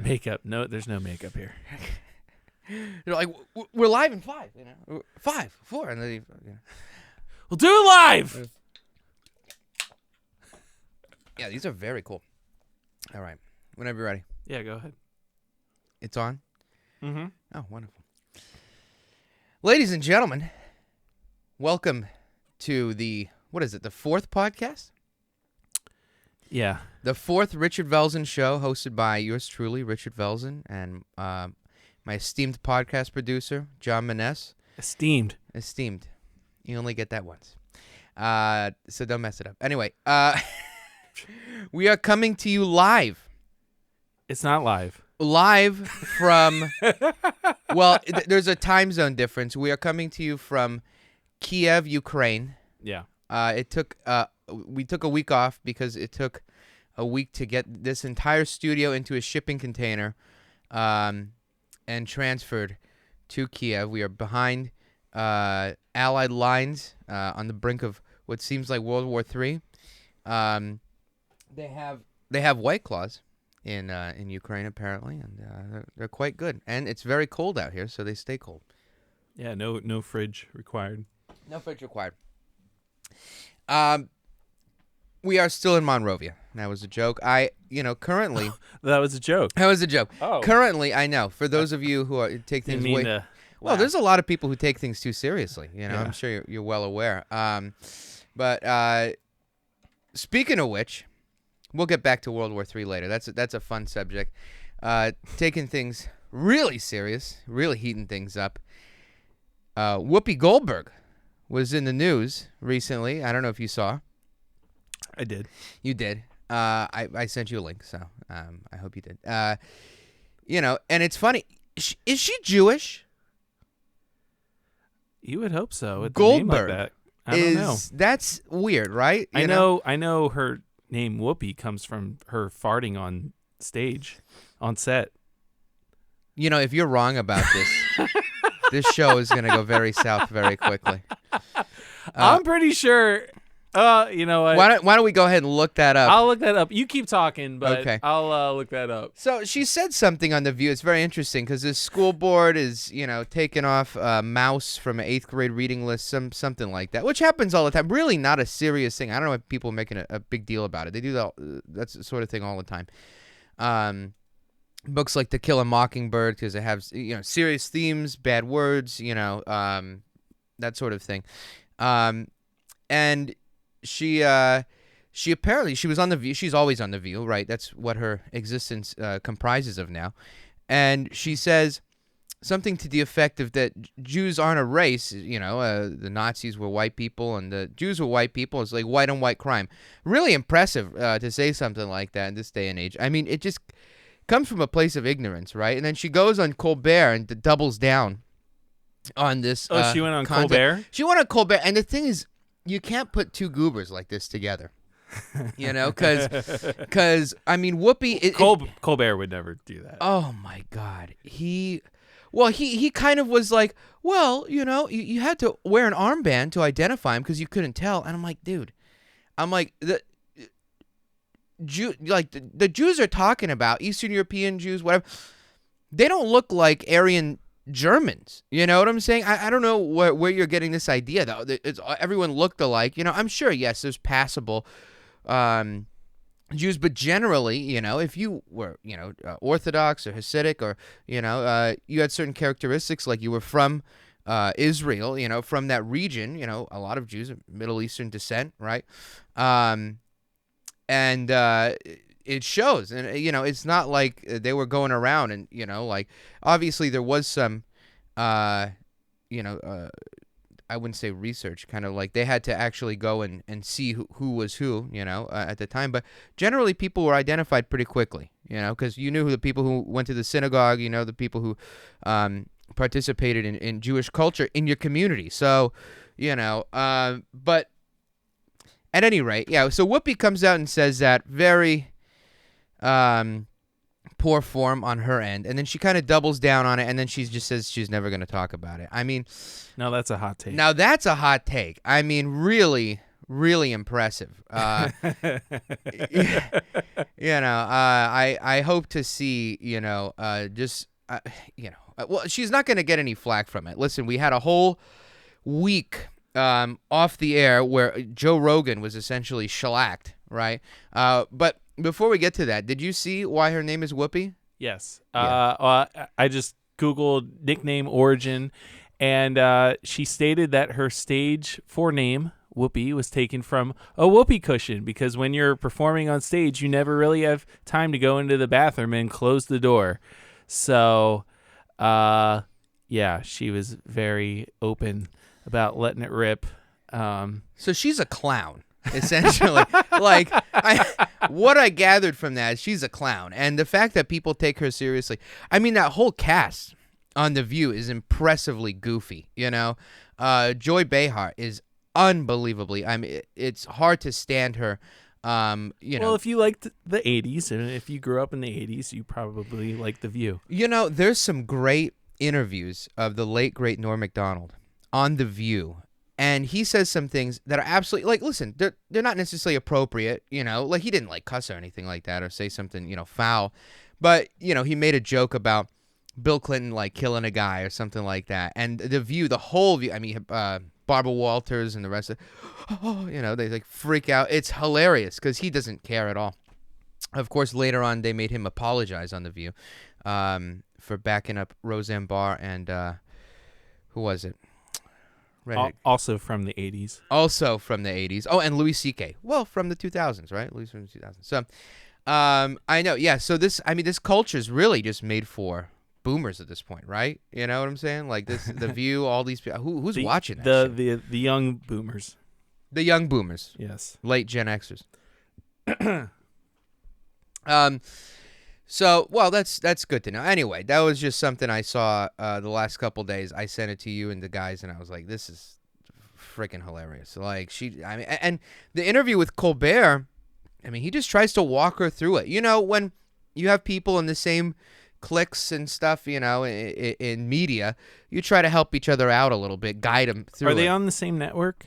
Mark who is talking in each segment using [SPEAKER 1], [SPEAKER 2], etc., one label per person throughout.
[SPEAKER 1] Makeup. No, there's no makeup here.
[SPEAKER 2] They're like, we're live in 5, 5, 4, and then
[SPEAKER 1] We'll do it live.
[SPEAKER 2] Yeah, these are very cool. All right, whenever you're ready.
[SPEAKER 1] Yeah, go ahead.
[SPEAKER 2] It's on?
[SPEAKER 1] Mm-hmm.
[SPEAKER 2] Oh, wonderful. Ladies and gentlemen, welcome to the 4th podcast?
[SPEAKER 1] Yeah.
[SPEAKER 2] The 4th Richard Velzen show, hosted by yours truly, Richard Velzen, and my esteemed podcast producer, John Maness.
[SPEAKER 1] Esteemed.
[SPEAKER 2] You only get that once. So don't mess it up. Anyway, we are coming to you live.
[SPEAKER 1] It's not live.
[SPEAKER 2] Live from, there's a time zone difference. We are coming to you from Kiev, Ukraine.
[SPEAKER 1] Yeah.
[SPEAKER 2] We took a week off because it took a week to get this entire studio into a shipping container and transferred to Kiev. We are behind Allied lines on the brink of what seems like World War III. They have White Claws in Ukraine apparently, and they're quite good. And it's very cold out here, so they stay cold.
[SPEAKER 1] Yeah, no fridge required.
[SPEAKER 2] No fridge required. We are still in Monrovia. That was a joke. Currently
[SPEAKER 1] That was a joke.
[SPEAKER 2] That was a joke.
[SPEAKER 1] Oh.
[SPEAKER 2] Currently, I know, for those of you who take things well, there's a lot of people who take things too seriously.
[SPEAKER 1] Yeah.
[SPEAKER 2] I'm sure you're well aware. But speaking of which, we'll get back to World War III later. That's a fun subject. Taking things really serious, really heating things up. Whoopi Goldberg was in the news recently. I don't know if you saw.
[SPEAKER 1] I did.
[SPEAKER 2] You did. I sent you a link, so I hope you did. And it's funny. Is she Jewish?
[SPEAKER 1] You would hope so. With
[SPEAKER 2] Goldberg.
[SPEAKER 1] a name like that. I don't know.
[SPEAKER 2] That's weird, right?
[SPEAKER 1] I know her name Whoopi comes from her farting on stage, on set.
[SPEAKER 2] If you're wrong about this, this show is going to go very south very quickly.
[SPEAKER 1] I'm pretty sure. You know what?
[SPEAKER 2] Why don't we go ahead and look that up?
[SPEAKER 1] I'll look that up. You keep talking, but
[SPEAKER 2] okay.
[SPEAKER 1] I'll look that up.
[SPEAKER 2] So she said something on The View. It's very interesting because this school board is, taking off a mouse from an 8th grade reading list, something like that, which happens all the time. Really not a serious thing. I don't know why people are making a big deal about it. They do that sort of thing all the time. Books like To Kill a Mockingbird because it has, serious themes, bad words, that sort of thing. And she apparently she was on The View. She's always on The View, right? That's what her existence comprises of now. And she says something to the effect of that Jews aren't a race. The Nazis were white people and the Jews were white people. It's like white on white crime. Really impressive to say something like that in this day and age. I mean, it just comes from a place of ignorance, right? And then she goes on Colbert and doubles down on this.
[SPEAKER 1] Oh, she went on
[SPEAKER 2] content.
[SPEAKER 1] Colbert?
[SPEAKER 2] She went on Colbert. And the thing is, you can't put two goobers like this together, because I mean, Whoopi.
[SPEAKER 1] Colbert would never do that.
[SPEAKER 2] Oh my God, he kind of was like, well, you had to wear an armband to identify him because you couldn't tell, and I'm like, dude, the Jews are talking about Eastern European Jews, whatever. They don't look like Aryan Germans, you know what I'm saying? I don't know where you're getting this idea though. Everyone looked alike, I'm sure. Yes, there's passable Jews, but generally, if you were, Orthodox or Hasidic, or you had certain characteristics, like you were from Israel, from that region. A lot of Jews of Middle Eastern descent, right? And it shows, and it's not like they were going around and like, obviously there was some I wouldn't say research, kind of like they had to actually go and see who was who at the time, but generally people were identified pretty quickly, because you knew who the people who went to the synagogue, the people who participated in Jewish culture in your community. So but at any rate, yeah, so Whoopi comes out and says that very poor form on her end, and then she kind of doubles down on it, and then she just says she's never going to talk about it. I mean,
[SPEAKER 1] now that's a hot take.
[SPEAKER 2] I mean, really, really impressive. I hope to see, well, she's not going to get any flack from it. Listen, we had a whole week off the air where Joe Rogan was essentially shellacked, right? But before we get to that, did you see why her name is Whoopi?
[SPEAKER 1] Yes.
[SPEAKER 2] Yeah.
[SPEAKER 1] I just Googled nickname origin, and she stated that her stage 4 name, Whoopi, was taken from a whoopee cushion because when you're performing on stage, you never really have time to go into the bathroom and close the door. So, yeah, she was very open about letting it rip.
[SPEAKER 2] So she's a clown, essentially. What I gathered from that is she's a clown. And the fact that people take her seriously. I mean, that whole cast on The View is impressively goofy, Joy Behar is unbelievably. I mean, it's hard to stand her. Well,
[SPEAKER 1] if you liked the 80s, and if you grew up in the 80s, you probably like The View.
[SPEAKER 2] There's some great interviews of the late, great Norm Macdonald on The View. And he says some things that are absolutely, listen, they're not necessarily appropriate, he didn't, cuss or anything like that or say something, foul. But, he made a joke about Bill Clinton, killing a guy or something like that. And The View, the whole View, I mean, Barbara Walters and the rest of they, freak out. It's hilarious because he doesn't care at all. Of course, later on, they made him apologize on The View for backing up Roseanne Barr and, who was it?
[SPEAKER 1] Also from the 80s.
[SPEAKER 2] Also from the 80s. Oh, and Louis C.K. Well, from the 2000s, right? Louis from the 2000s. So, I know. Yeah. So this culture is really just made for boomers at this point, right? You know what I'm saying? The View, all these people. Who's watching that?
[SPEAKER 1] The young boomers.
[SPEAKER 2] The young boomers.
[SPEAKER 1] Yes.
[SPEAKER 2] Late Gen Xers. So, well, that's good to know. Anyway, that was just something I saw the last couple days. I sent it to you and the guys, and I was like, this is freaking hilarious. And the interview with Colbert, I mean, he just tries to walk her through it. When you have people in the same cliques and stuff, in media, you try to help each other out a little bit, guide them through it.
[SPEAKER 1] Are they on the same network?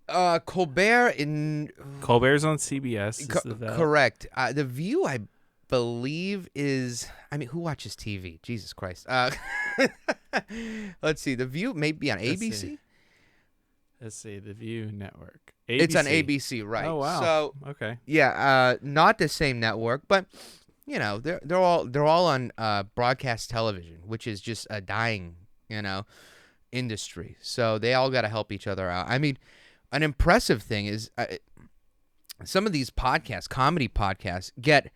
[SPEAKER 2] Colbert's
[SPEAKER 1] on CBS.
[SPEAKER 2] Correct. The View, I believe is, who watches TV? Jesus Christ. Let's see. The View may be on ABC.
[SPEAKER 1] Let's see. The View network. ABC.
[SPEAKER 2] It's on ABC, right?
[SPEAKER 1] Oh wow.
[SPEAKER 2] So
[SPEAKER 1] okay.
[SPEAKER 2] Yeah, not the same network, but they're all on broadcast television, which is just a dying industry. So they all got to help each other out. I mean, an impressive thing is some of these podcasts, comedy podcasts, get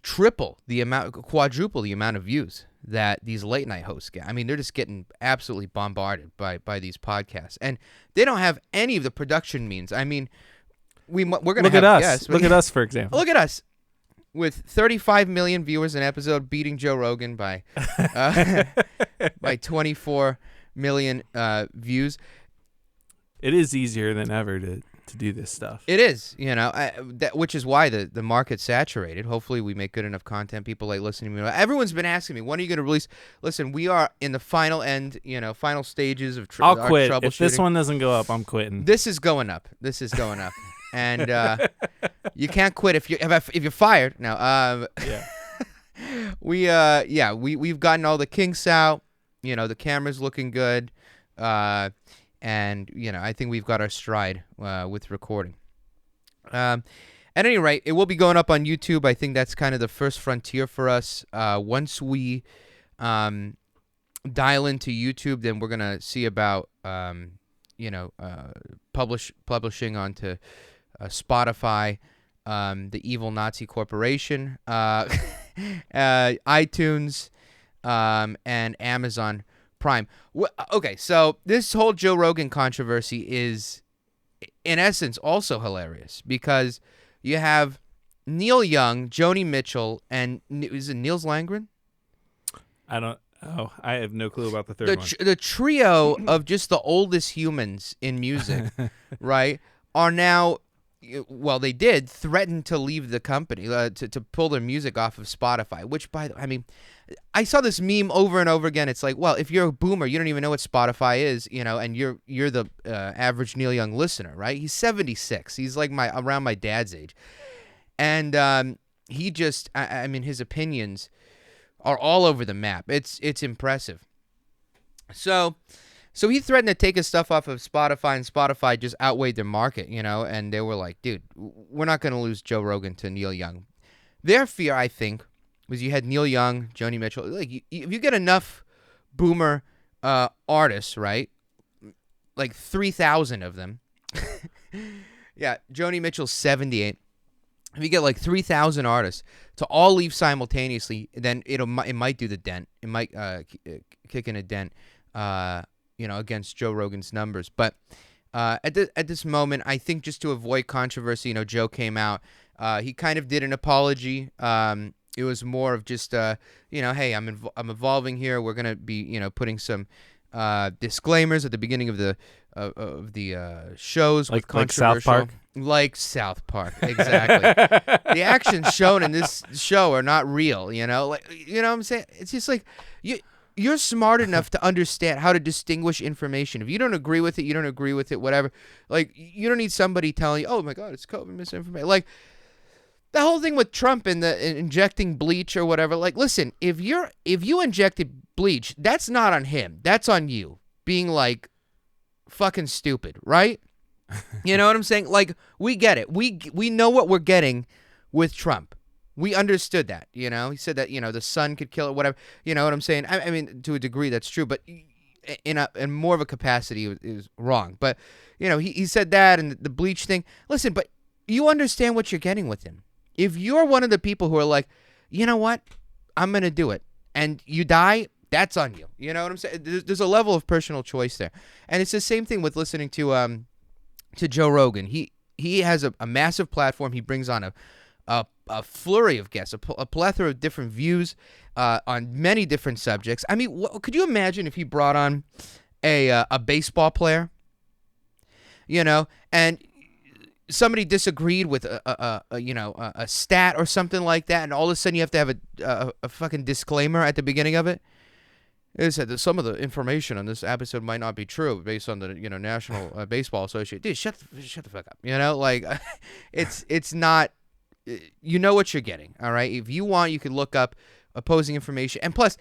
[SPEAKER 2] quadruple the amount of views that these late night hosts get. I mean, they're just getting absolutely bombarded by these podcasts, and they don't have any of the production means. I mean, we're gonna
[SPEAKER 1] look
[SPEAKER 2] have,
[SPEAKER 1] at us.
[SPEAKER 2] yes,
[SPEAKER 1] look at us, for example.
[SPEAKER 2] Look at us with 35 million viewers an episode, beating Joe Rogan by 24 million views.
[SPEAKER 1] It is easier than ever to do this stuff.
[SPEAKER 2] It is, which is why the market's saturated. Hopefully we make good enough content. People like listening to me. Everyone's been asking me, when are you going to release? Listen, we are in the final stages of
[SPEAKER 1] I'll quit.
[SPEAKER 2] troubleshooting.
[SPEAKER 1] If this one doesn't go up, I'm quitting.
[SPEAKER 2] This is going up. And you can't quit if you're fired. Now,
[SPEAKER 1] yeah.
[SPEAKER 2] we've gotten all the kinks out. The camera's looking good. And, I think we've got our stride with recording. At any rate, it will be going up on YouTube. I think that's kind of the first frontier for us. Once we dial into YouTube, then we're going to see about, publishing onto Spotify, the evil Nazi corporation, iTunes, and Amazon Prime. Okay, so this whole Joe Rogan controversy is, in essence, also hilarious because you have Neil Young, Joni Mitchell, and is it Niels Langren?
[SPEAKER 1] I have no clue about the third one.
[SPEAKER 2] The trio of just the oldest humans in music, right, are now well, they did threaten to leave the company, to pull their music off of Spotify, which I mean, I saw this meme over and over again. It's like, well, if you're a boomer, you don't even know what Spotify is, and you're the average Neil Young listener, right? He's 76. He's like around my dad's age. And he just, I mean, his opinions are all over the map. It's impressive. So he threatened to take his stuff off of Spotify, and Spotify just outweighed their market, and they were like, dude, we're not going to lose Joe Rogan to Neil Young. Their fear, I think, was you had Neil Young, Joni Mitchell. Like, if you get enough boomer artists, right, like 3,000 of them. Yeah, Joni Mitchell's 78. If you get like 3,000 artists to all leave simultaneously, then it might do the dent. It might kick in a dent. Against Joe Rogan's numbers. But at this moment, I think just to avoid controversy, Joe came out. He kind of did an apology. It was more of just, hey, I'm evolving here. We're gonna be, putting some disclaimers at the beginning of the shows, with controversial, like South Park, exactly. The actions shown in this show are not real. What I'm saying? It's just like You're smart enough to understand how to distinguish information. If you don't agree with it, you don't agree with it, whatever. Like, you don't need somebody telling you, oh, my God, it's COVID misinformation. Like, the whole thing with Trump and the injecting bleach or whatever. Like, listen, if you injected bleach, that's not on him. That's on you being, like, fucking stupid, right? You know what I'm saying? Like, we get it. We know what we're getting with Trump. We understood that, He said that, the sun could kill it, whatever. You know what I'm saying? I mean, to a degree, that's true. But in more of a capacity, it was wrong. But, he said that and the bleach thing. Listen, but you understand what you're getting with him. If you're one of the people who are like, you know what? I'm going to do it. And you die, that's on you. You know what I'm saying? There's a level of personal choice there. And it's the same thing with listening to Joe Rogan. He has a massive platform. He brings on a flurry of guests, a plethora of different views on many different subjects. I mean, could you imagine if he brought on a baseball player, and somebody disagreed with a stat or something like that, and all of a sudden you have to have a fucking disclaimer at the beginning of it? It said that some of the information on this episode might not be true based on the National Baseball Association. Dude, shut the fuck up. Like it's not. You know what you're getting, all right? If you want, you can look up opposing information. And plus,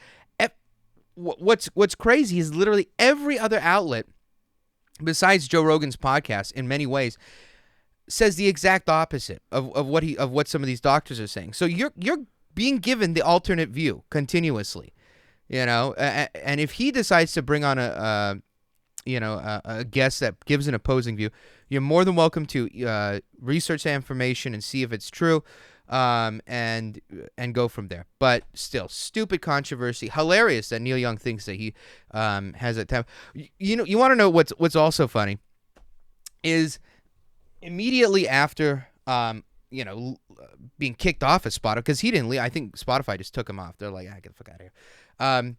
[SPEAKER 2] what's crazy is literally every other outlet besides Joe Rogan's podcast, in many ways, says the exact opposite of what some of these doctors are saying. So you're being given the alternate view continuously, And if he decides to bring on a guest that gives an opposing view, you're more than welcome to research that information and see if it's true, and go from there. But still, stupid controversy. Hilarious that Neil Young thinks that he has that time. You want to know what's also funny is immediately after being kicked off of Spotify, because he didn't leave. I think Spotify just took him off. They're like, get the fuck out of here.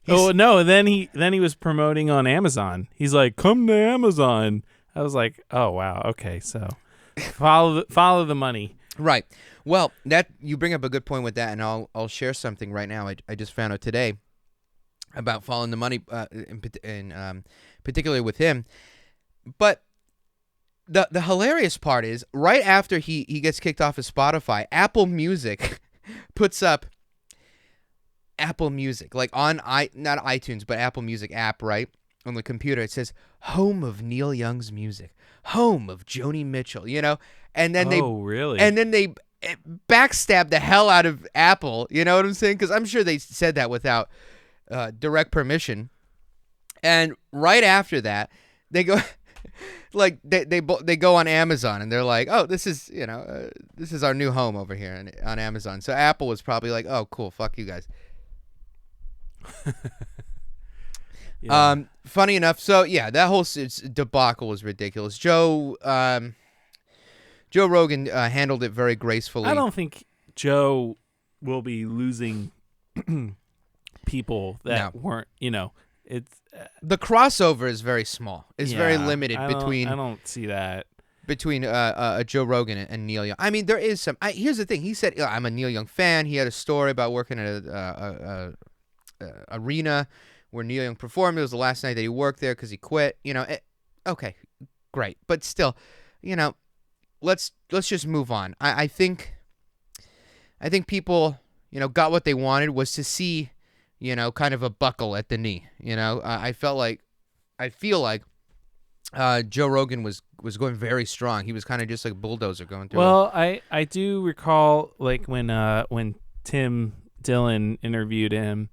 [SPEAKER 1] Oh no! Then he was promoting on Amazon. He's like, "Come to Amazon." I was like, "Oh wow, okay." So follow the money,
[SPEAKER 2] right? Well, that you bring up a good point with that, and I'll share something right now. I just found out today about following the money, in particularly with him. But the hilarious part is right after he gets kicked off of Spotify, Apple Music puts up. Apple Music, like on not iTunes, but Apple Music app, right? On the computer, it says home of Neil Young's music, home of Joni Mitchell, and then they backstab the hell out of Apple, you know what I'm saying? Because I'm sure they said that without direct permission. And right after that, they go like they go on Amazon and they're like, oh, this is this is our new home over here on Amazon. So Apple was probably like, oh, cool, fuck you guys.
[SPEAKER 1] Yeah.
[SPEAKER 2] Funny enough, so yeah, that whole debacle was ridiculous. Joe Rogan handled it very gracefully.
[SPEAKER 1] I don't think Joe will be losing people that weren't, it's
[SPEAKER 2] the crossover is very small. It's very limited between.
[SPEAKER 1] I don't see that.
[SPEAKER 2] between Joe Rogan and Neil Young. I mean, there is some. Here's the thing. He said, I'm a Neil Young fan. He had a story about working at a arena where Neil Young performed. It was the last night that he worked there because he quit. Okay, great. But still, let's just move on. I think people, got what they wanted, was to see, kind of a buckle at the knee. I feel like Joe Rogan was going very strong. He was kind of just like a bulldozer going through.
[SPEAKER 1] Well, I do recall like when Tim Dillon interviewed him,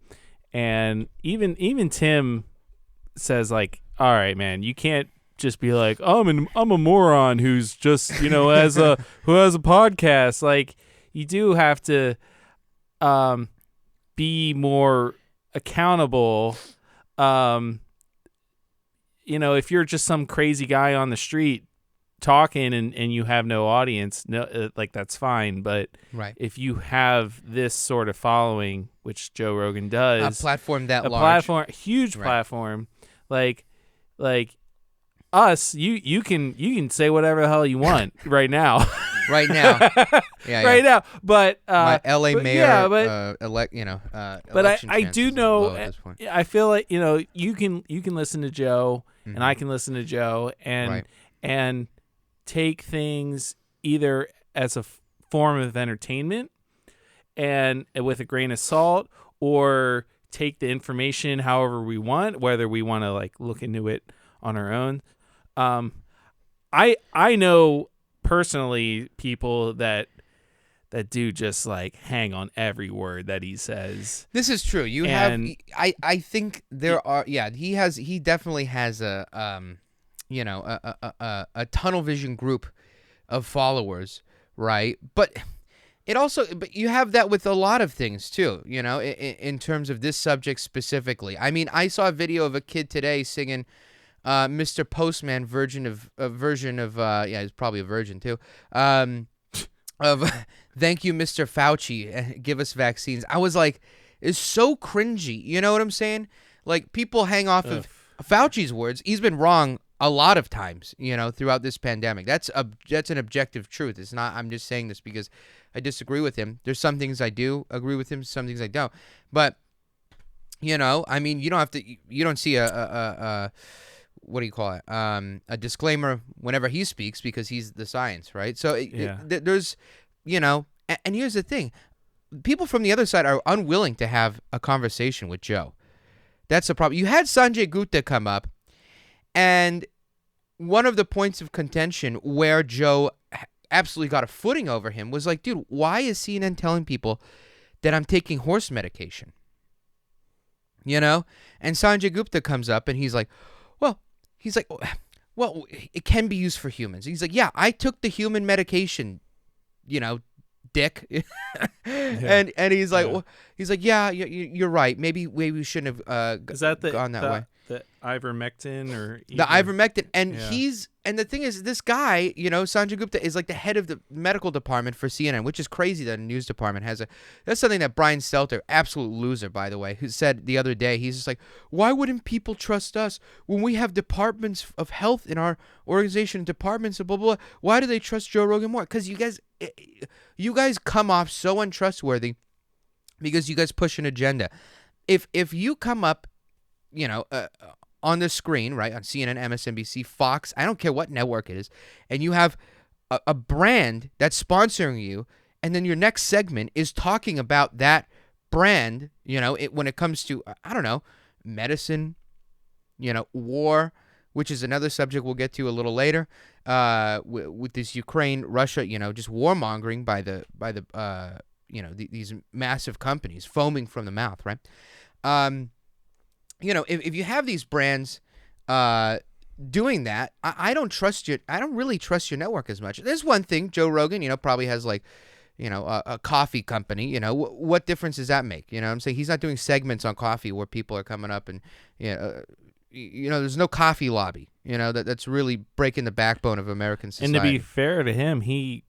[SPEAKER 1] and even Tim says like, all right, man, you can't just be like, I'm a moron who's just who has a podcast. Like, you do have to be more accountable. If you're just some crazy guy on the street talking and you have no audience, that's fine. But
[SPEAKER 2] right.
[SPEAKER 1] if you have this sort of following, which Joe Rogan does,
[SPEAKER 2] a platform that large,
[SPEAKER 1] huge
[SPEAKER 2] right.
[SPEAKER 1] platform, like us, you can say whatever the hell you want right now.
[SPEAKER 2] Right now,
[SPEAKER 1] right now. But
[SPEAKER 2] my LA mayor,
[SPEAKER 1] but I do know. I feel like you can listen to Joe,
[SPEAKER 2] mm-hmm.
[SPEAKER 1] and I can listen to Joe, and take things either as a form of entertainment and with a grain of salt, or take the information however we want, whether we want to like look into it on our own. I know personally people that do just like hang on every word that he says.
[SPEAKER 2] This is true. I think there are, he definitely has a tunnel vision group of followers, right? But you have that with a lot of things too, in terms of this subject specifically. I mean, I saw a video of a kid today singing Mr. Postman version of he's probably a virgin too, of thank you, Mr. Fauci, give us vaccines. I was like, it's so cringy. You know what I'm saying? Like, people hang off of Fauci's words. He's been wrong a lot of times, throughout this pandemic. That's an objective truth. It's not, I'm just saying this because I disagree with him. There's some things I do agree with him, some things I don't. But, I mean, you don't see a what do you call it? A disclaimer whenever he speaks, because he's the science, right? So there's, and here's the thing. People from the other side are unwilling to have a conversation with Joe. That's the problem. You had Sanjay Gupta come up, and one of the points of contention where Joe absolutely got a footing over him was like, dude, why is CNN telling people that I'm taking horse medication? And Sanjay Gupta comes up and he's like, well, it can be used for humans. He's like, yeah, I took the human medication, dick. And he's like, yeah, you're right. Maybe we shouldn't have gone that way.
[SPEAKER 1] The ivermectin or
[SPEAKER 2] the ivermectin, and and the thing is, this guy, Sanjay Gupta is like the head of the medical department for CNN, which is crazy that a news department has that's something that Brian Stelter, absolute loser, by the way, who said the other day, he's just like, why wouldn't people trust us when we have departments of health in our organization, departments of blah, blah, blah. Why do they trust Joe Rogan more? Because you guys come off so untrustworthy because you guys push an agenda. If you come up, on the screen, right, on CNN, MSNBC, Fox, I don't care what network it is, and you have a brand that's sponsoring you, and then your next segment is talking about that brand, when it comes to, I don't know, medicine, war, which is another subject we'll get to a little later, with this Ukraine, Russia, just warmongering by the these massive companies foaming from the mouth, right? If you have these brands doing that, I don't trust you. I don't really trust your network as much. There's one thing, Joe Rogan, probably has like, a coffee company. What difference does that make? I'm saying he's not doing segments on coffee where people are coming up and, there's no coffee lobby. That's really breaking the backbone of American society.
[SPEAKER 1] And to be fair to him, he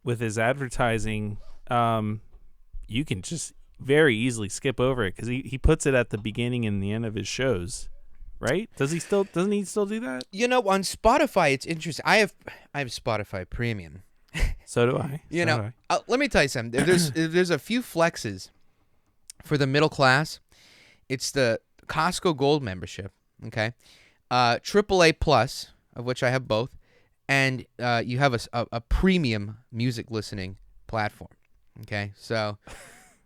[SPEAKER 1] with his advertising, you can just very easily skip over it because he puts it at the beginning and the end of his shows. right? Doesn't he still do that?
[SPEAKER 2] You know, on Spotify, it's interesting. I have Spotify Premium.
[SPEAKER 1] So do I.
[SPEAKER 2] You know, let me tell you something. If there's a few flexes for the middle class. It's the Costco Gold membership, okay? AAA Plus, of which I have both, and you have a premium music listening platform, okay? So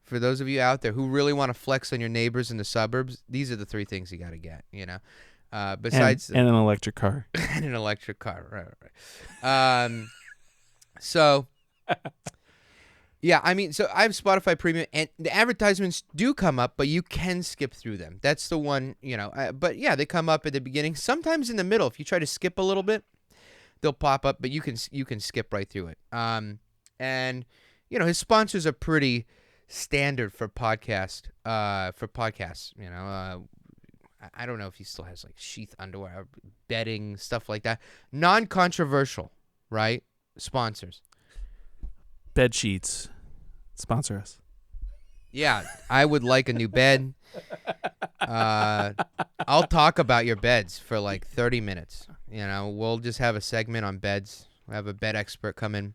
[SPEAKER 2] for those of you out there who really want to flex on your neighbors in the suburbs, these are the three things you got to get, you know? Besides...
[SPEAKER 1] And an electric car.
[SPEAKER 2] And an electric car, right. So... Yeah, I mean, so I have Spotify Premium, and the advertisements do come up, but you can skip through them. That's the one, you know. But yeah, they come up at the beginning. Sometimes in the middle, if you try to skip a little bit, they'll pop up, but you can skip right through it. And you know, his sponsors are pretty standard for podcasts. You know, I don't know if he still has like sheath underwear, bedding, stuff like that. Non-controversial, right? Sponsors.
[SPEAKER 1] Bed sheets. Sponsor us.
[SPEAKER 2] Yeah, I would like a new bed. I'll talk about your beds for like 30 minutes. You know, we'll just have a segment on beds. We'll have a bed expert come in.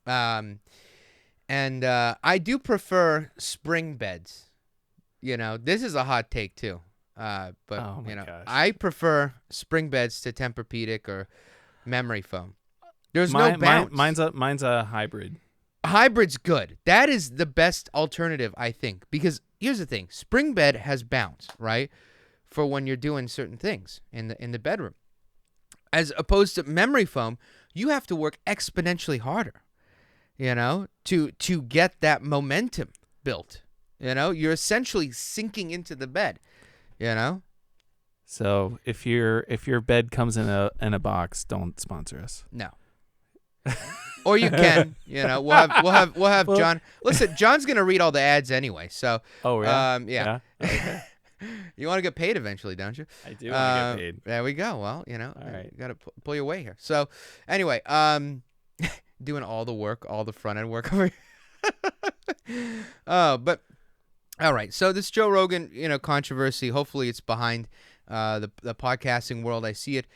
[SPEAKER 2] And I do prefer spring beds. You know, this is a hot take too. But you know,
[SPEAKER 1] gosh.
[SPEAKER 2] I prefer spring beds to Tempur-Pedic or memory foam. There's no bounce.
[SPEAKER 1] Mine's a hybrid.
[SPEAKER 2] Hybrid's good. That is the best alternative, I think, because here's the thing: spring bed has bounce, right, for when you're doing certain things in the bedroom, as opposed to memory foam. You have to work exponentially harder, you know, to get that momentum built. You know, you're essentially sinking into the bed, you know.
[SPEAKER 1] So if your bed comes in a box, don't sponsor us.
[SPEAKER 2] No. Or you can, you know, we'll have John. Listen, John's gonna read all the ads anyway. So,
[SPEAKER 1] oh yeah,
[SPEAKER 2] yeah.
[SPEAKER 1] Okay.
[SPEAKER 2] You want to get paid eventually, don't you?
[SPEAKER 1] I do want to get paid.
[SPEAKER 2] There we go. Well, you know,
[SPEAKER 1] all right.
[SPEAKER 2] You got to pull your weight here. So, anyway, doing all the work, all the front end work over here. But all right. So this Joe Rogan, you know, controversy. Hopefully, it's behind the podcasting world. I see it,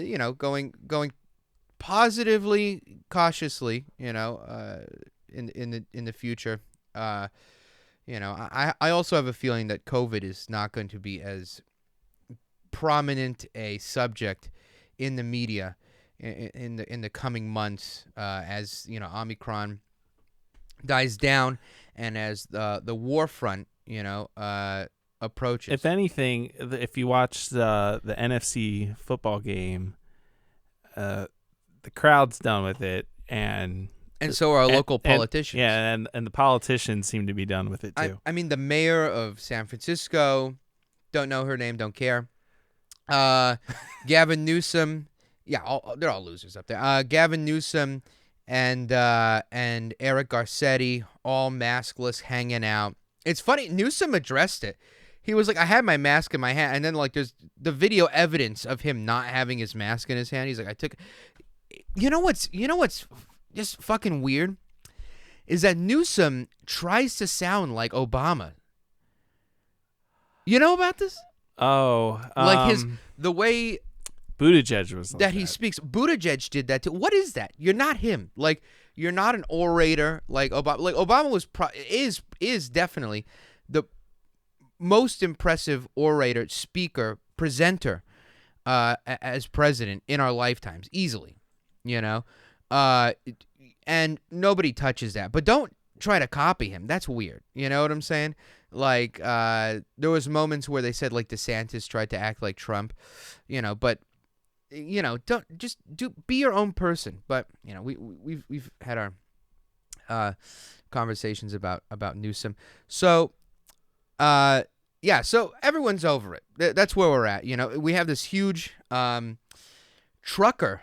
[SPEAKER 2] you know, going positively, cautiously, you know, in the future. You know, I also have a feeling that COVID is not going to be as prominent a subject in the media in the coming months, as you know, Omicron dies down and as the war front, you know, approaches.
[SPEAKER 1] If anything, if you watch the NFC football game, the crowd's done with it, and
[SPEAKER 2] so are our local politicians.
[SPEAKER 1] And the politicians seem to be done with it too.
[SPEAKER 2] I mean, the mayor of San Francisco, don't know her name, don't care. Gavin Newsom, yeah, they're all losers up there. Gavin Newsom and Eric Garcetti, all maskless, hanging out. It's funny, Newsom addressed it. He was like, I had my mask in my hand, and then like there's the video evidence of him not having his mask in his hand. He's like, I took. You know what's just fucking weird is that Newsom tries to sound like Obama. You know about this?
[SPEAKER 1] Oh,
[SPEAKER 2] like the way
[SPEAKER 1] Buttigieg was like
[SPEAKER 2] that he speaks. Buttigieg did that too. What is that? You're not him. Like you're not an orator like Obama. Like Obama was is definitely the most impressive orator, speaker, presenter as president in our lifetimes, easily. You know, and nobody touches that. But don't try to copy him. That's weird. You know what I'm saying? Like, there was moments where they said like DeSantis tried to act like Trump, you know. But you know, be your own person. But you know, we've had our conversations about Newsom. So, yeah. So everyone's over it. That's where we're at. You know, we have this huge trucker.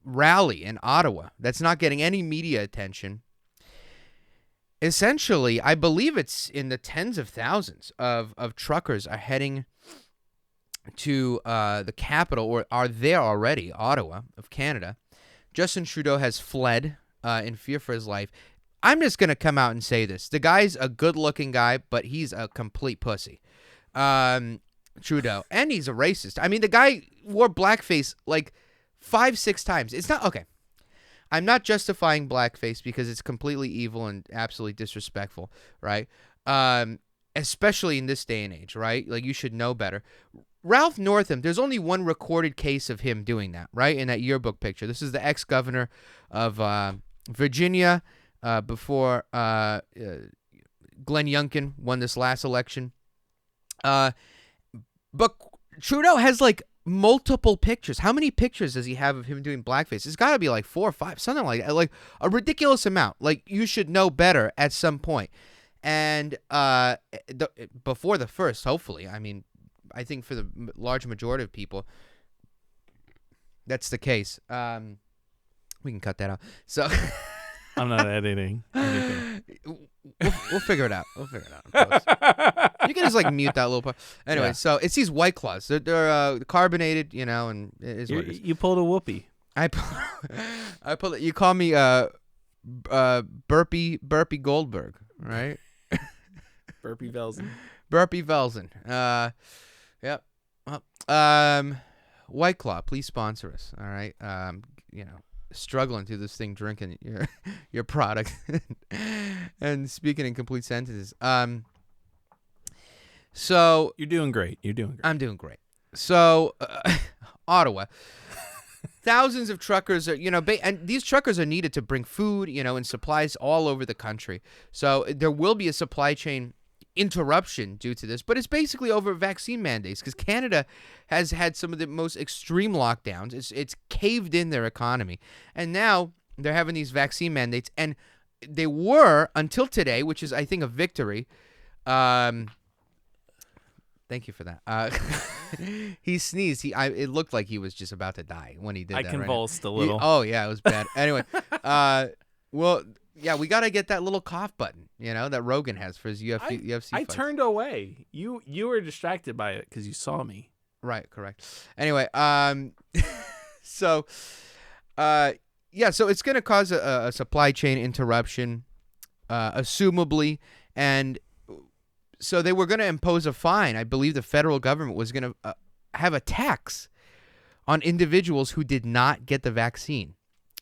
[SPEAKER 2] Rally in Ottawa that's not getting any media attention. Essentially, I believe it's in the tens of thousands of truckers are heading to the capital, or are there already, Ottawa of Canada. Justin Trudeau has fled in fear for his life. I'm just gonna come out and say this: the guy's a good-looking guy, but he's a complete pussy. Trudeau, and he's a racist. I mean, the guy wore blackface like 5-6 times. It's not okay. I'm not justifying blackface because it's completely evil and absolutely disrespectful, right? Especially in this day and age, right? Like, you should know better. Ralph Northam, there's only one recorded case of him doing that, right? In that yearbook picture. This is the ex-governor of Virginia before Glenn Youngkin won this last election. But Trudeau has like multiple pictures. How many pictures does he have of him doing blackface? It's got to be like 4 or 5, something like that. Like a ridiculous amount. Like, you should know better at some point. And before the first, hopefully. I mean, I think for the large majority of people, that's the case. We can cut that out. So
[SPEAKER 1] I'm not editing anything.
[SPEAKER 2] We'll figure it out. We'll figure it out in post. You can just like mute that little part. Anyway, So it's these White Claws. They're carbonated, you know, and it is what it is.
[SPEAKER 1] You pulled a whoopee.
[SPEAKER 2] I pulled it. You call me Burpee Goldberg, right?
[SPEAKER 1] Burpee Velzen.
[SPEAKER 2] Burpee Velzen. Yep. Well, White Claw, please sponsor us. All right. You know, struggling through this thing, drinking your product, and speaking in complete sentences. So
[SPEAKER 1] you're doing great. You're doing great.
[SPEAKER 2] I'm doing great. So Ottawa. Thousands of truckers are, you know, and these truckers are needed to bring food, you know, and supplies all over the country. So there will be a supply chain interruption due to this, but it's basically over vaccine mandates because Canada has had some of the most extreme lockdowns. It's caved in their economy, and now they're having these vaccine mandates, and they were until today, which is, I think, a victory. Thank you for that. He sneezed. It looked like he was just about to die when he did that.
[SPEAKER 1] I convulsed a little.
[SPEAKER 2] Oh yeah, it was bad. Anyway, well, yeah, we gotta get that little cough button, you know, that Rogan has for his UFC
[SPEAKER 1] I
[SPEAKER 2] fights.
[SPEAKER 1] turned away. You were distracted by it because you saw me.
[SPEAKER 2] Right, correct. Anyway, so, yeah, so it's gonna cause a supply chain interruption, assumably, and so they were gonna impose a fine. I believe the federal government was gonna have a tax on individuals who did not get the vaccine.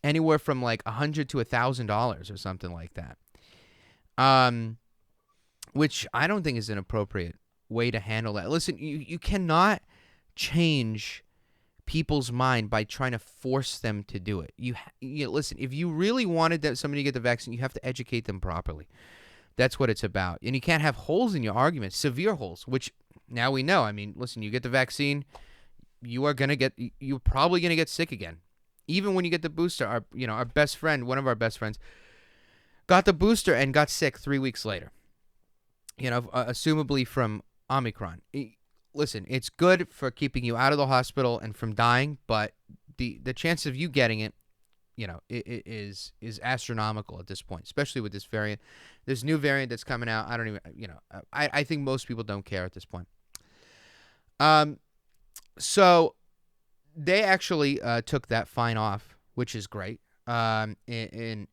[SPEAKER 2] Anywhere from like $100 to $1,000 or something like that, which I don't think is an appropriate way to handle that. Listen, you cannot change people's mind by trying to force them to do it. You listen, if you really wanted somebody to get the vaccine, you have to educate them properly. That's what it's about. And you can't have holes in your argument, severe holes, which now we know. I mean, listen, you get the vaccine, you're probably going to get sick again. Even when you get the booster, our best friend, one of our best friends, got the booster and got sick 3 weeks later. You know, assumably from Omicron. Listen, it's good for keeping you out of the hospital and from dying, but the chance of you getting it, you know, it is astronomical at this point, especially with this variant. This new variant that's coming out, I don't even, you know, I think most people don't care at this point. So they actually took that fine off, which is great, in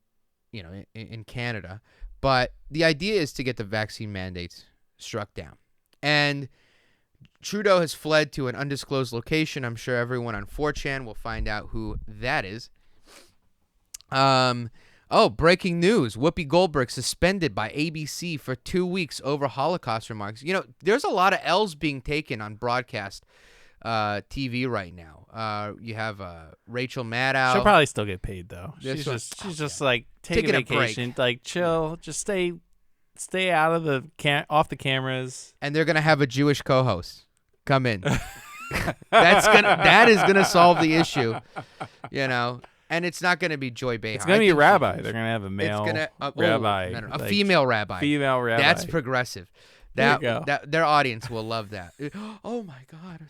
[SPEAKER 2] Canada. But the idea is to get the vaccine mandates struck down. And Trudeau has fled to an undisclosed location. I'm sure everyone on 4chan will find out who that is. Breaking news. Whoopi Goldberg suspended by ABC for 2 weeks over Holocaust remarks. You know, there's a lot of L's being taken on broadcast TV right now. You have Rachel Maddow.
[SPEAKER 1] She'll probably still get paid though. She's just like taking a vacation, like chill, just stay out of off the cameras.
[SPEAKER 2] And they're gonna have a Jewish co-host come in. that is gonna solve the issue, you know. And it's not gonna be Joy Behar.
[SPEAKER 1] It's gonna be a rabbi. They're gonna have a male rabbi,
[SPEAKER 2] a female rabbi.
[SPEAKER 1] Female rabbi.
[SPEAKER 2] That's progressive. That their audience will love that. Oh my God.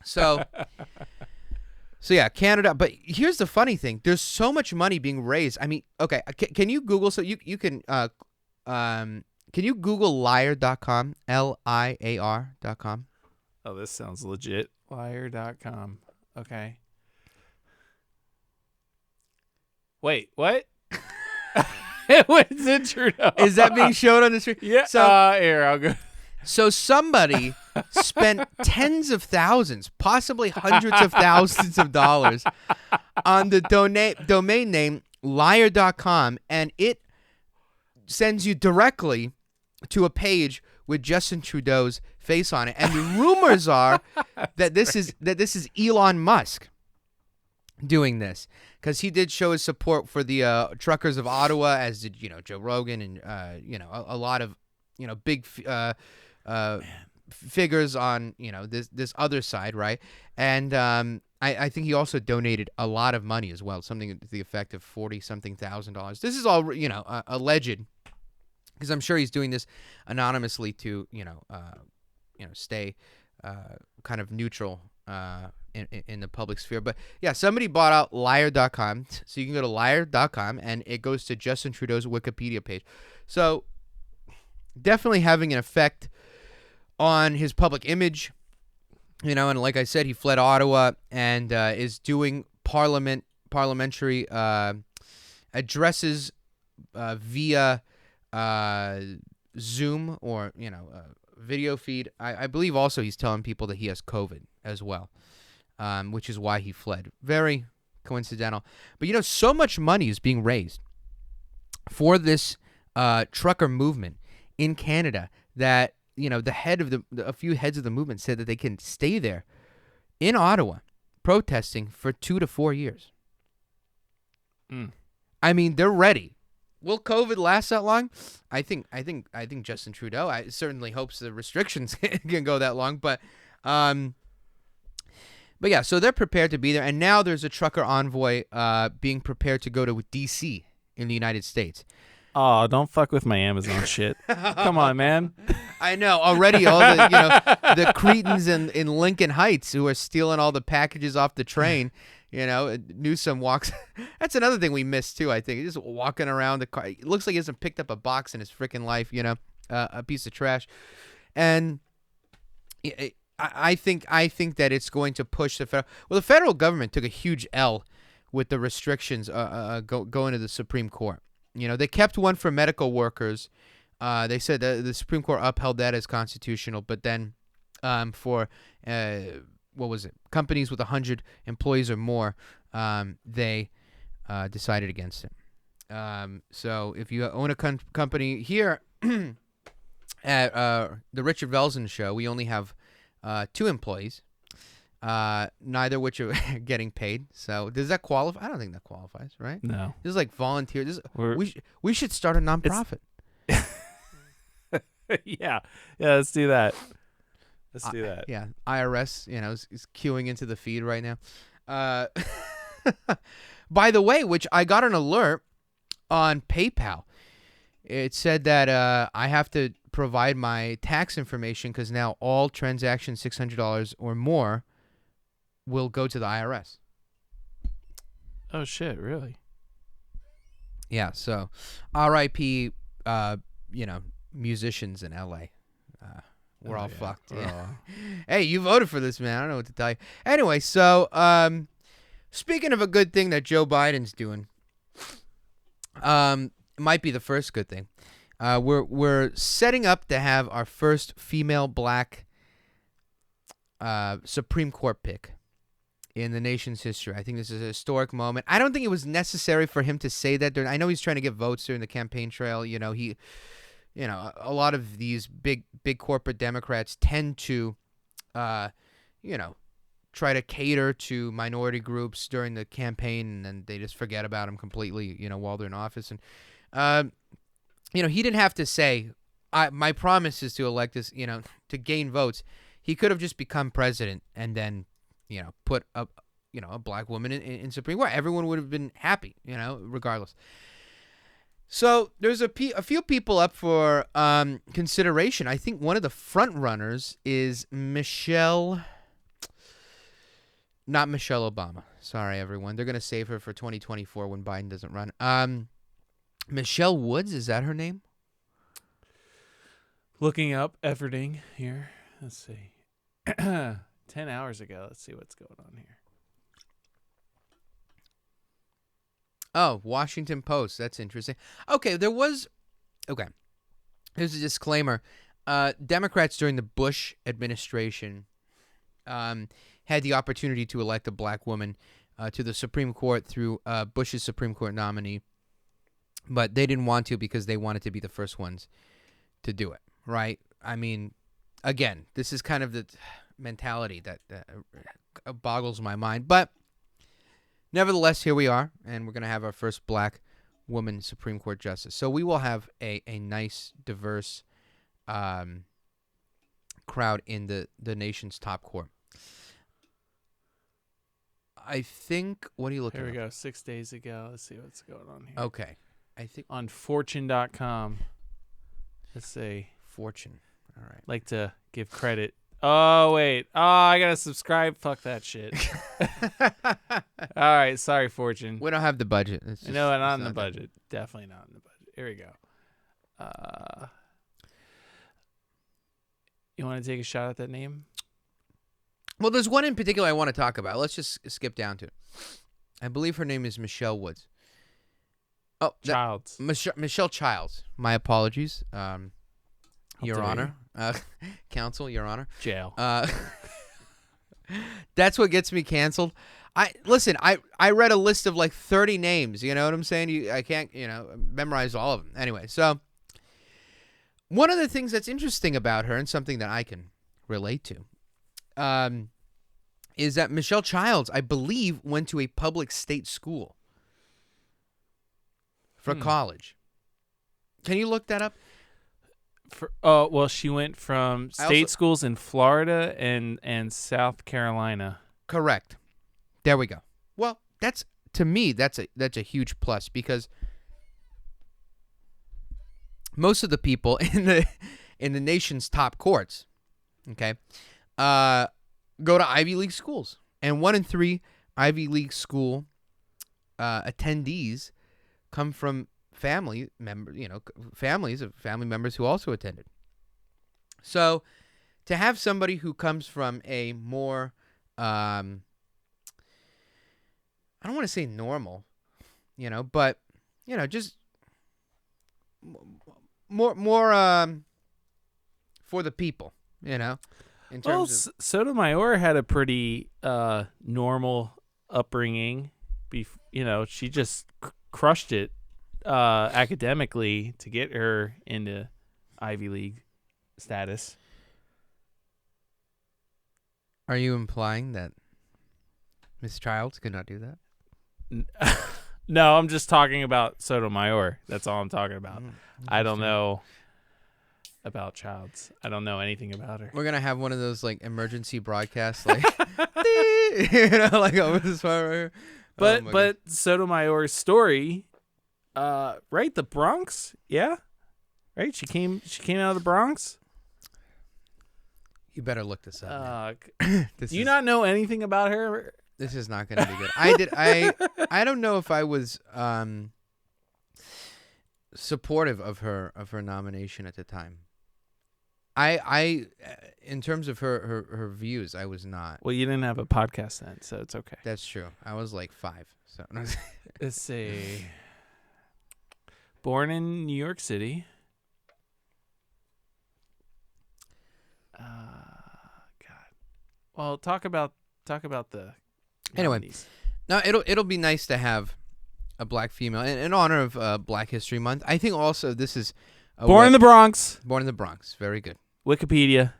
[SPEAKER 2] So yeah, Canada. But here's the funny thing: there's so much money being raised. I mean, okay, can you Google? So you can you Google liar.com? liar.com.
[SPEAKER 1] Oh, this sounds legit. Liar.com. Okay. Wait, what? Winston Trudeau.
[SPEAKER 2] Is that being shown on the screen?
[SPEAKER 1] Yeah.
[SPEAKER 2] So,
[SPEAKER 1] Here, I'll go.
[SPEAKER 2] so somebody spent tens of thousands, possibly hundreds of thousands of dollars on the domain name liar.com, and it sends you directly to a page with Justin Trudeau's face on it. And the rumors are that this is Elon Musk doing this, because he did show his support for the truckers of Ottawa, as did Joe Rogan and a lot of big figures on this other side, right? And I think he also donated a lot of money as well, something to the effect of $40-something thousand. This is all alleged, because I'm sure he's doing this anonymously to stay kind of neutral in the public sphere. But yeah, somebody bought out liar.com, so you can go to liar.com and it goes to Justin Trudeau's Wikipedia page. So definitely having an effect on his public image, and like I said, he fled Ottawa and is doing parliamentary addresses via Zoom or video feed. I believe also he's telling people that he has COVID as well, which is why he fled. Very coincidental. But so much money is being raised for this trucker movement in Canada that the head of a few heads of the movement said that they can stay there in Ottawa protesting for 2 to 4 years. I mean, they're ready. Will COVID last that long? I think Justin Trudeau, I certainly hopes the restrictions can go that long, but yeah, so they're prepared to be there, and now there's a trucker envoy being prepared to go to D.C. in the United States.
[SPEAKER 1] Oh, don't fuck with my Amazon shit. Come on, man.
[SPEAKER 2] I know already all the the cretins in Lincoln Heights who are stealing all the packages off the train. Newsom walks. That's another thing we missed too. I think he's just walking around the car. It looks like he hasn't picked up a box in his freaking life. A piece of trash, and I think that it's going to push the federal. Well, the federal government took a huge L with the restrictions going to the Supreme Court. They kept one for medical workers. They said that the Supreme Court upheld that as constitutional, but then for what was it? Companies with 100 employees or more, they decided against it. So if you own a company here at the Richard Velzen show, we only have 2 employees, neither which are getting paid. So does that qualify? I don't think that qualifies, right?
[SPEAKER 1] No.
[SPEAKER 2] This is like volunteer. We should start a nonprofit.
[SPEAKER 1] Yeah, let's do that. Let's do that.
[SPEAKER 2] Yeah, IRS, is queuing into the feed right now. By the way, which I got an alert on PayPal. It said that I have to provide my tax information because now all transactions $600 or more will go to the IRS.
[SPEAKER 1] Oh shit! Really?
[SPEAKER 2] Yeah. So, R.I.P. Musicians in L.A. We're all fucked. Yeah. Hey, you voted for this, man. I don't know what to tell you. Anyway, so speaking of a good thing that Joe Biden's doing, might be the first good thing. We're setting up to have our first female black Supreme Court pick in the nation's history. I think this is a historic moment. I don't think it was necessary for him to say that. I know he's trying to get votes during the campaign trail. A lot of these big corporate Democrats tend to, try to cater to minority groups during the campaign, and then they just forget about them completely, while they're in office. And, he didn't have to say, my promise is to elect this, to gain votes. He could have just become president and then, put a black woman in Supreme Court. Everyone would have been happy, regardless. So there's a few people up for consideration. I think one of the front runners is not Michelle Obama. Sorry, everyone. They're going to save her for 2024 when Biden doesn't run. Michelle Woods, is that her name?
[SPEAKER 1] Looking up efforting here. Let's see. 10 hours ago. Let's see what's going on here.
[SPEAKER 2] Oh, Washington Post. That's interesting. Okay, okay. Here's a disclaimer. Democrats during the Bush administration had the opportunity to elect a black woman to the Supreme Court through Bush's Supreme Court nominee, but they didn't want to because they wanted to be the first ones to do it, right? I mean, again, this is kind of the mentality that boggles my mind, but nevertheless, here we are, and we're going to have our first black woman Supreme Court justice. So we will have a nice, diverse crowd in the nation's top court. I think, what are you looking at?
[SPEAKER 1] Here we go. 6 days ago. Let's see what's going on here.
[SPEAKER 2] Okay. I think
[SPEAKER 1] on fortune.com. Let's see.
[SPEAKER 2] Fortune. All right.
[SPEAKER 1] Like to give credit. Oh, wait. Oh, I got to subscribe. Fuck that shit. All right. Sorry, Fortune.
[SPEAKER 2] We don't have the budget.
[SPEAKER 1] No, not in the budget. Definitely not in the budget. Here we go. You want to take a shot at that name?
[SPEAKER 2] Well, there's one in particular I want to talk about. Let's just skip down to it. I believe her name is Michelle Woods. Oh,
[SPEAKER 1] Childs.
[SPEAKER 2] Michelle Childs. My apologies. Your Honor. Counsel, Your Honor.
[SPEAKER 1] Jail.
[SPEAKER 2] That's what gets me canceled. I read a list of like 30 names. You know what I'm saying? I can't, memorize all of them. Anyway, so one of the things that's interesting about her and something that I can relate to is that Michelle Childs, I believe, went to a public state school for college. Can you look that up?
[SPEAKER 1] Well, she went from state schools in Florida and South Carolina.
[SPEAKER 2] Correct. There we go. Well, to me that's a huge plus because most of the people in the nation's top courts, okay, go to Ivy League schools, and 1 in 3 Ivy League school attendees come from family members who also attended. So to have somebody who comes from a more I don't want to say normal, but just more for the people, in terms of
[SPEAKER 1] Sotomayor had a pretty normal upbringing. She just crushed it academically to get her into Ivy League status.
[SPEAKER 2] Are you implying that Miss Childs could not do that?
[SPEAKER 1] No, I'm just talking about Sotomayor. That's all I'm talking about. I don't know about Childs. I don't know anything about her.
[SPEAKER 2] We're gonna have one of those like emergency broadcasts, like like over this far right here.
[SPEAKER 1] But Sotomayor's story, right? The Bronx, yeah, right. She came out of the Bronx.
[SPEAKER 2] You better look this up.
[SPEAKER 1] Do you not know anything about her?
[SPEAKER 2] This is not going to be good. I don't know if I was supportive of her nomination at the time. I in terms of her views, I was not.
[SPEAKER 1] Well, you didn't have a podcast then, so it's okay.
[SPEAKER 2] That's true. I was like 5. So
[SPEAKER 1] let's see. Born in New York City. God. Well, talk about the.
[SPEAKER 2] Anyway,
[SPEAKER 1] nominees.
[SPEAKER 2] now it'll be nice to have a black female in honor of Black History Month. I think also this is
[SPEAKER 1] Born in the Bronx.
[SPEAKER 2] Born in the Bronx. Very good.
[SPEAKER 1] Wikipedia.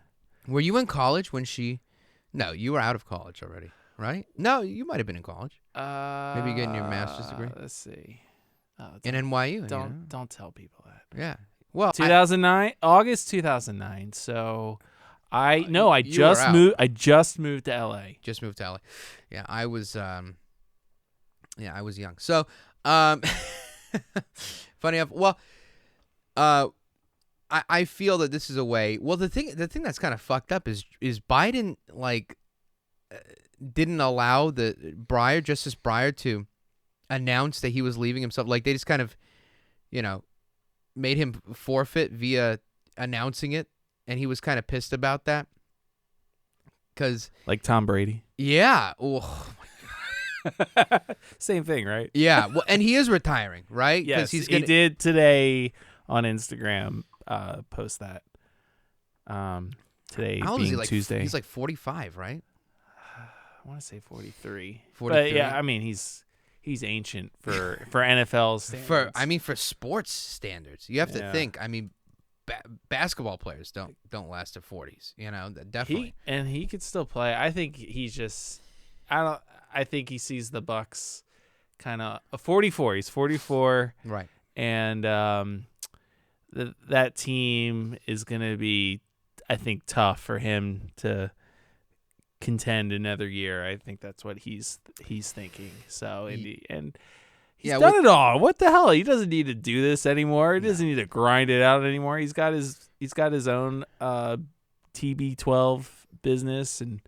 [SPEAKER 2] Were you in college when she? No, you were out of college already, right? No, you might have been in college. Maybe getting your master's degree.
[SPEAKER 1] Let's see.
[SPEAKER 2] In NYU.
[SPEAKER 1] Don't tell people that.
[SPEAKER 2] Yeah. Well,
[SPEAKER 1] 2009, August 2009. So I just moved. I just moved to LA.
[SPEAKER 2] Just moved to LA. Yeah, I was. I was young. So, funny enough. Well, I feel that this is a way. Well, the thing that's kind of fucked up is Biden didn't allow Justice Breyer to announce that he was leaving himself. Like they just kind of, made him forfeit via announcing it, and he was kind of pissed about that. Cause
[SPEAKER 1] like Tom Brady.
[SPEAKER 2] Yeah. Oh my
[SPEAKER 1] Same thing, right?
[SPEAKER 2] Yeah, well, and he is retiring, right?
[SPEAKER 1] Yes,
[SPEAKER 2] he's
[SPEAKER 1] he did today on Instagram post that. Today
[SPEAKER 2] How old is he?
[SPEAKER 1] being
[SPEAKER 2] Like
[SPEAKER 1] Tuesday.
[SPEAKER 2] he's like 45, right?
[SPEAKER 1] I want to say 43.
[SPEAKER 2] 43.
[SPEAKER 1] But yeah, I mean he's ancient for NFL standards.
[SPEAKER 2] For sports standards, you have to
[SPEAKER 1] Yeah.
[SPEAKER 2] think. I mean, basketball players don't last to 40s. You know, definitely.
[SPEAKER 1] He could still play. I think he's just. I think he sees the Bucks kind of 44. He's 44,
[SPEAKER 2] Right.
[SPEAKER 1] and that team is gonna be, I think, tough for him to contend another year. I think that's what he's thinking. So and he's done it all. What the hell? He doesn't need to do this anymore. He doesn't need to grind it out anymore. He's got his own TB12 business, and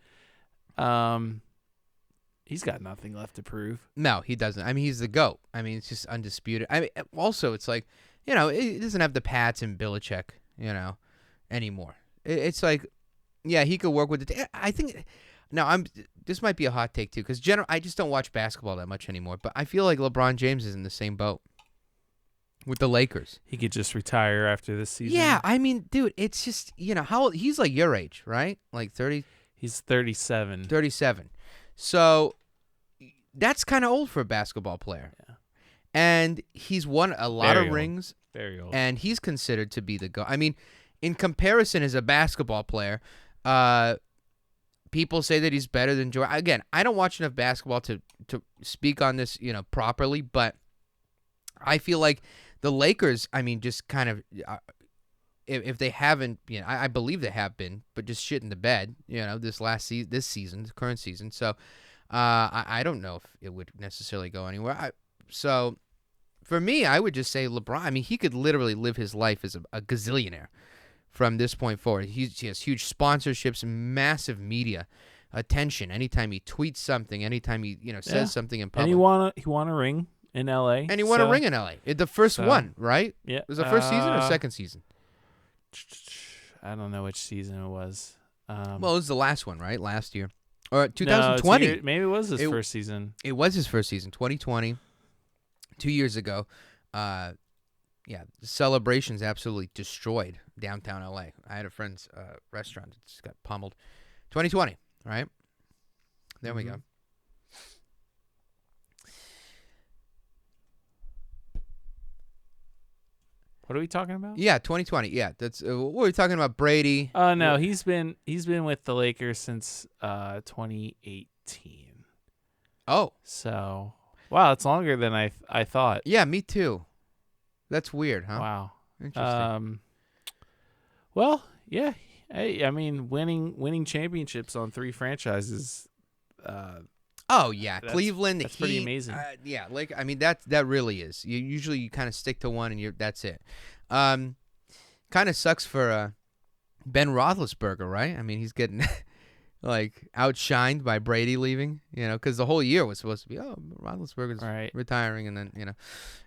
[SPEAKER 1] he's got nothing left to prove.
[SPEAKER 2] No, he doesn't. I mean, he's the GOAT. I mean, it's just undisputed. I mean, also, it's like, you know, he doesn't have the Pats and Belichick, you know, anymore. It's like, yeah, he could work with it. I think. Now, this might be a hot take too, because I just don't watch basketball that much anymore. But I feel like LeBron James is in the same boat with the Lakers.
[SPEAKER 1] He could just retire after this season.
[SPEAKER 2] Yeah, I mean, dude, it's just, you know, how he's like your age, right? Like 30.
[SPEAKER 1] He's 37.
[SPEAKER 2] 37. So that's kind of old for a basketball player.
[SPEAKER 1] Yeah.
[SPEAKER 2] And he's won a lot
[SPEAKER 1] Very
[SPEAKER 2] of
[SPEAKER 1] old.
[SPEAKER 2] rings.
[SPEAKER 1] Very old.
[SPEAKER 2] And he's considered to be the GOAT. I mean, in comparison as a basketball player, people say that he's better than Jordan. Again, I don't watch enough basketball to speak on this, you know, properly, but I feel like the Lakers, I mean, just kind of, if they haven't, you know, I believe they have been, but just shit in the bed, you know, this season, the current season. So I don't know if it would necessarily go anywhere. So for me, I would just say LeBron. I mean, he could literally live his life as a gazillionaire from this point forward. He has huge sponsorships, massive media attention. Anytime he tweets something, anytime he says something in public.
[SPEAKER 1] And he won a ring in L.A.
[SPEAKER 2] And he won a ring in L.A. The first one, right?
[SPEAKER 1] Yeah.
[SPEAKER 2] It was the first season or second season?
[SPEAKER 1] I don't know which season it was.
[SPEAKER 2] Well, it was the last one, right? Last year. Or 2020.
[SPEAKER 1] No, maybe it was his first season.
[SPEAKER 2] It was his first season, 2020, 2 years ago. Yeah, the celebrations absolutely destroyed downtown L.A. I had a friend's restaurant that just got pummeled. 2020, right? There we go.
[SPEAKER 1] What are we talking about?
[SPEAKER 2] Yeah, 2020. Yeah, that's what we're talking about. Brady.
[SPEAKER 1] No, he's been with the Lakers since 2018.
[SPEAKER 2] Oh,
[SPEAKER 1] so wow, it's longer than I thought.
[SPEAKER 2] Yeah, me too. That's weird, huh?
[SPEAKER 1] Wow.
[SPEAKER 2] Interesting.
[SPEAKER 1] Well, yeah. Hey, I mean, winning championships on 3 franchises.
[SPEAKER 2] Oh yeah, Cleveland.
[SPEAKER 1] That's pretty amazing.
[SPEAKER 2] Yeah, like I mean that really is. You kind of stick to one and that's it. Kind of sucks for Ben Roethlisberger, right? I mean he's getting like outshined by Brady leaving, you know, because the whole year was supposed to be Roethlisberger's retiring, and then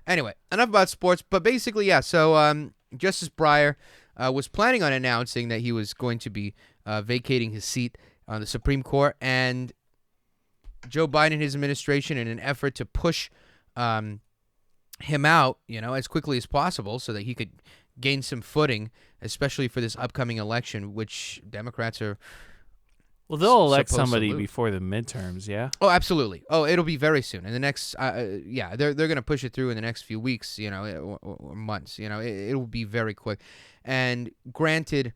[SPEAKER 2] Anyway, enough about sports, but basically yeah. So Justice Breyer was planning on announcing that he was going to be vacating his seat on the Supreme Court, and Joe Biden and his administration, in an effort to push him out, as quickly as possible so that he could gain some footing, especially for this upcoming election, which Democrats are
[SPEAKER 1] Well, they'll elect somebody before the midterms, yeah?
[SPEAKER 2] Oh, absolutely. Oh, it'll be very soon. In the next, they're going to push it through in the next few weeks, or months. It'll be very quick. And granted,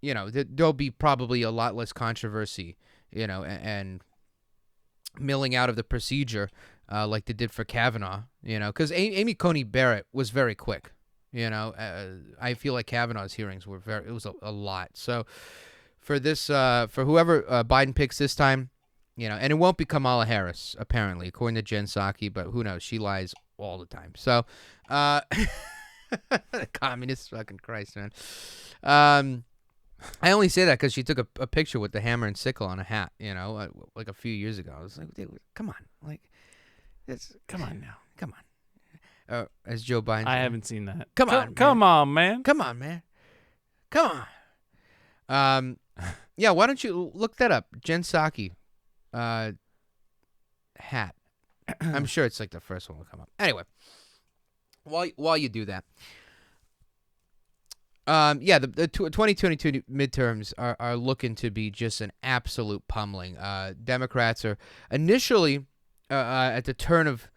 [SPEAKER 2] there'll be probably a lot less controversy, and milling out of the procedure like they did for Kavanaugh, because Amy Coney Barrett was very quick. I feel like Kavanaugh's hearings were it was a lot. So for this, for whoever Biden picks this time, and it won't be Kamala Harris, apparently, according to Jen Psaki, but who knows? She lies all the time. So, communist fucking Christ, man. I only say that because she took a picture with the hammer and sickle on a hat, like a few years ago. I was like, dude, come on,
[SPEAKER 1] come on now,
[SPEAKER 2] come on. As Joe Biden,
[SPEAKER 1] I haven't seen that.
[SPEAKER 2] Come on, man. Yeah, why don't you look that up? Jen Psaki. hat. I'm sure it's like the first one will come up. Anyway, while you do that, the 2022 midterms are looking to be just an absolute pummeling. Democrats are initially at the turn of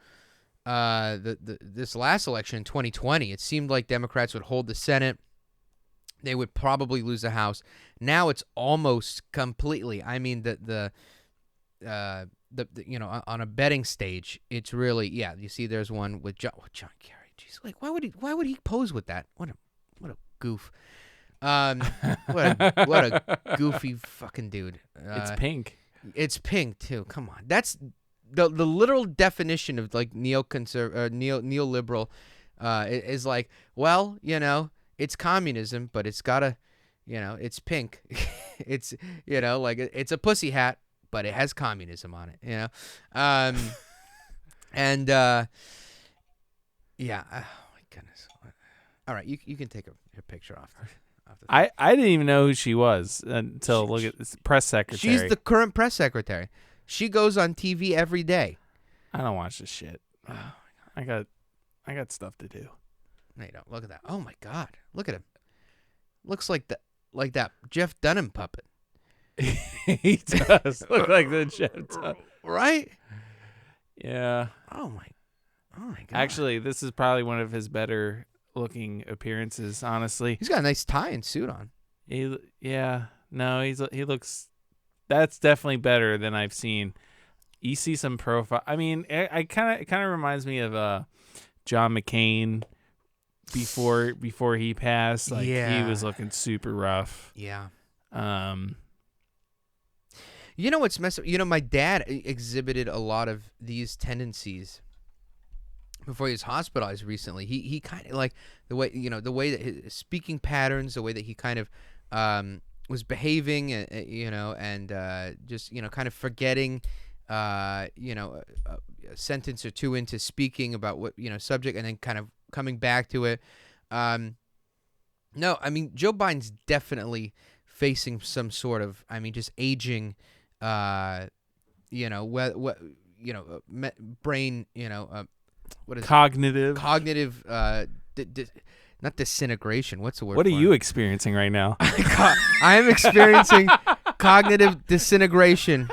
[SPEAKER 2] this last election in 2020. It seemed like Democrats would hold the Senate. They would probably lose the House. Now it's almost completely. I mean, the on a betting stage, it's really you see. There's one with John Kerry. Jeez, like why would he pose with that? What a goof. What a goofy fucking dude.
[SPEAKER 1] It's pink.
[SPEAKER 2] It's pink too. Come on, that's the literal definition of like neoliberal. Is like, well, it's communism, but it's gotta, it's pink. It's like it's a pussy hat, but it has communism on it. And yeah. Oh my goodness. All right, you can take a picture off.
[SPEAKER 1] I didn't even know who she was until look at this press secretary.
[SPEAKER 2] She's the current press secretary. She goes on TV every day.
[SPEAKER 1] I don't watch this shit. I got stuff to do.
[SPEAKER 2] No, you don't. Look at that. Oh my God. Look at him. Looks like that Jeff Dunham puppet.
[SPEAKER 1] He does look like the Jeff Dunham.
[SPEAKER 2] Right?
[SPEAKER 1] Yeah.
[SPEAKER 2] Oh my God.
[SPEAKER 1] Actually, this is probably one of his better looking appearances, honestly.
[SPEAKER 2] He's got a nice tie and suit on.
[SPEAKER 1] He looks. That's definitely better than I've seen. You see some profile. I mean, it kind of reminds me of John McCain before he passed. Like he was looking super rough.
[SPEAKER 2] Yeah. What's messed up? My dad exhibited a lot of these tendencies before he was hospitalized recently. He kind of like the way that his speaking patterns, the way that he kind of was behaving, and just kind of forgetting, a sentence or two into speaking about what subject, and then kind of coming back to it. No, I mean Joe Biden's definitely facing some sort of, just aging, brain, what is cognitive, not disintegration. What's the word?
[SPEAKER 1] What are you experiencing right now?
[SPEAKER 2] I am experiencing cognitive disintegration.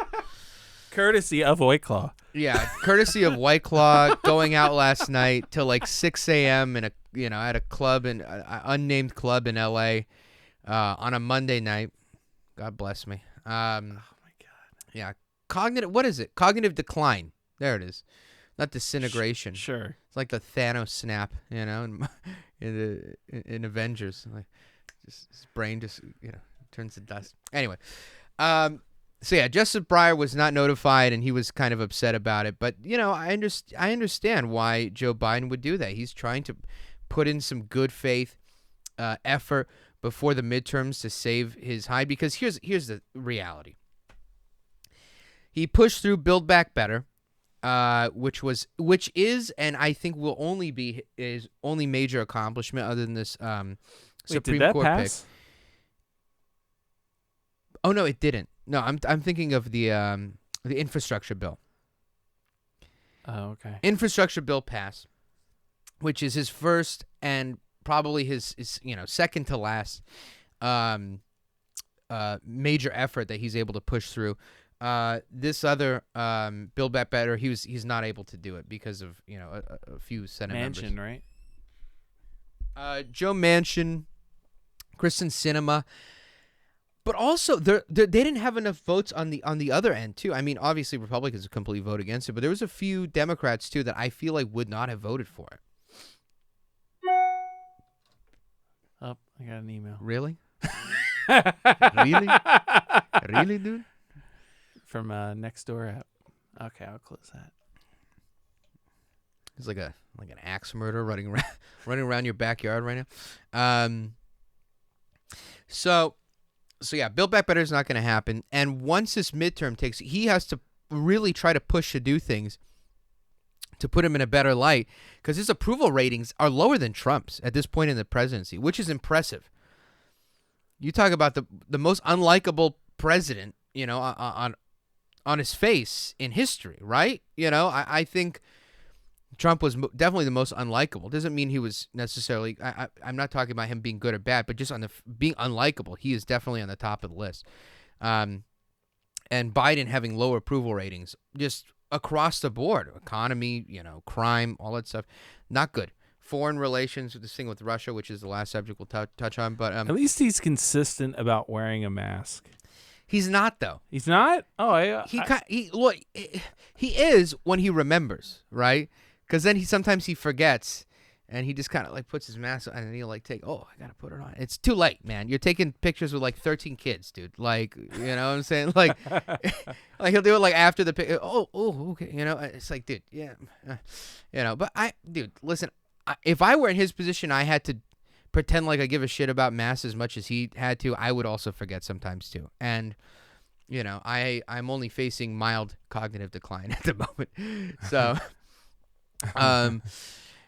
[SPEAKER 1] Courtesy of White Claw.
[SPEAKER 2] Yeah, courtesy of White Claw. Going out last night till like 6 a.m. in at a club in unnamed club in L.A. On a Monday night. God bless me. Oh my God. Yeah, cognitive. What is it? Cognitive decline. There it is. Not disintegration.
[SPEAKER 1] Sure.
[SPEAKER 2] It's like the Thanos snap, in Avengers. Like, just his brain just turns to dust. Anyway, so yeah, Justice Breyer was not notified, and he was kind of upset about it. But I understand why Joe Biden would do that. He's trying to put in some good faith effort before the midterms to save his hide. Because here's the reality. He pushed through Build Back Better. Which is, and I think will only be his only major accomplishment other than this Supreme Court pick. Oh no, it didn't. No, I'm thinking of the infrastructure bill.
[SPEAKER 1] Oh, okay.
[SPEAKER 2] Infrastructure bill passed, which is his first and probably his second to last major effort that he's able to push through. This other Build Back Better, he's not able to do it because of a few Senate members.
[SPEAKER 1] Manchin,
[SPEAKER 2] right? Joe Manchin, Kristen Sinema, but also they didn't have enough votes on the other end too. I mean, obviously Republicans completely vote against it, but there was a few Democrats too that I feel like would not have voted for it.
[SPEAKER 1] Oh, I got an email.
[SPEAKER 2] Really? Really, dude?
[SPEAKER 1] From Nextdoor app. Okay, I'll close that.
[SPEAKER 2] It's like an axe murderer running around your backyard right now. So yeah, Build Back Better is not going to happen. And once this midterm takes, he has to really try to push to do things to put him in a better light, because his approval ratings are lower than Trump's at this point in the presidency, which is impressive. You talk about the most unlikable president, on his face in history, right? I think Trump was definitely the most unlikable. Doesn't mean he was necessarily. I'm not talking about him being good or bad, but just on being unlikable, he is definitely on the top of the list. And Biden having lower approval ratings, just across the board, economy, crime, all that stuff, not good. Foreign relations, this thing with Russia, which is the last subject we'll touch on. But
[SPEAKER 1] at least he's consistent about wearing a mask.
[SPEAKER 2] He's not, though.
[SPEAKER 1] He's not? Oh,
[SPEAKER 2] he is when he remembers, right? Because then sometimes he forgets, and he just kind of like puts his mask on, and he'll like I gotta put it on. It's too late, man. You're taking pictures with like 13 kids, dude. Like, you know what I'm saying? Like, like he'll do it like after the picture. Oh, okay. It's like, dude, yeah, But dude, listen. If I were in his position, I had to pretend like I give a shit about masks as much as he had to. I would also forget sometimes too, and I'm only facing mild cognitive decline at the moment. So,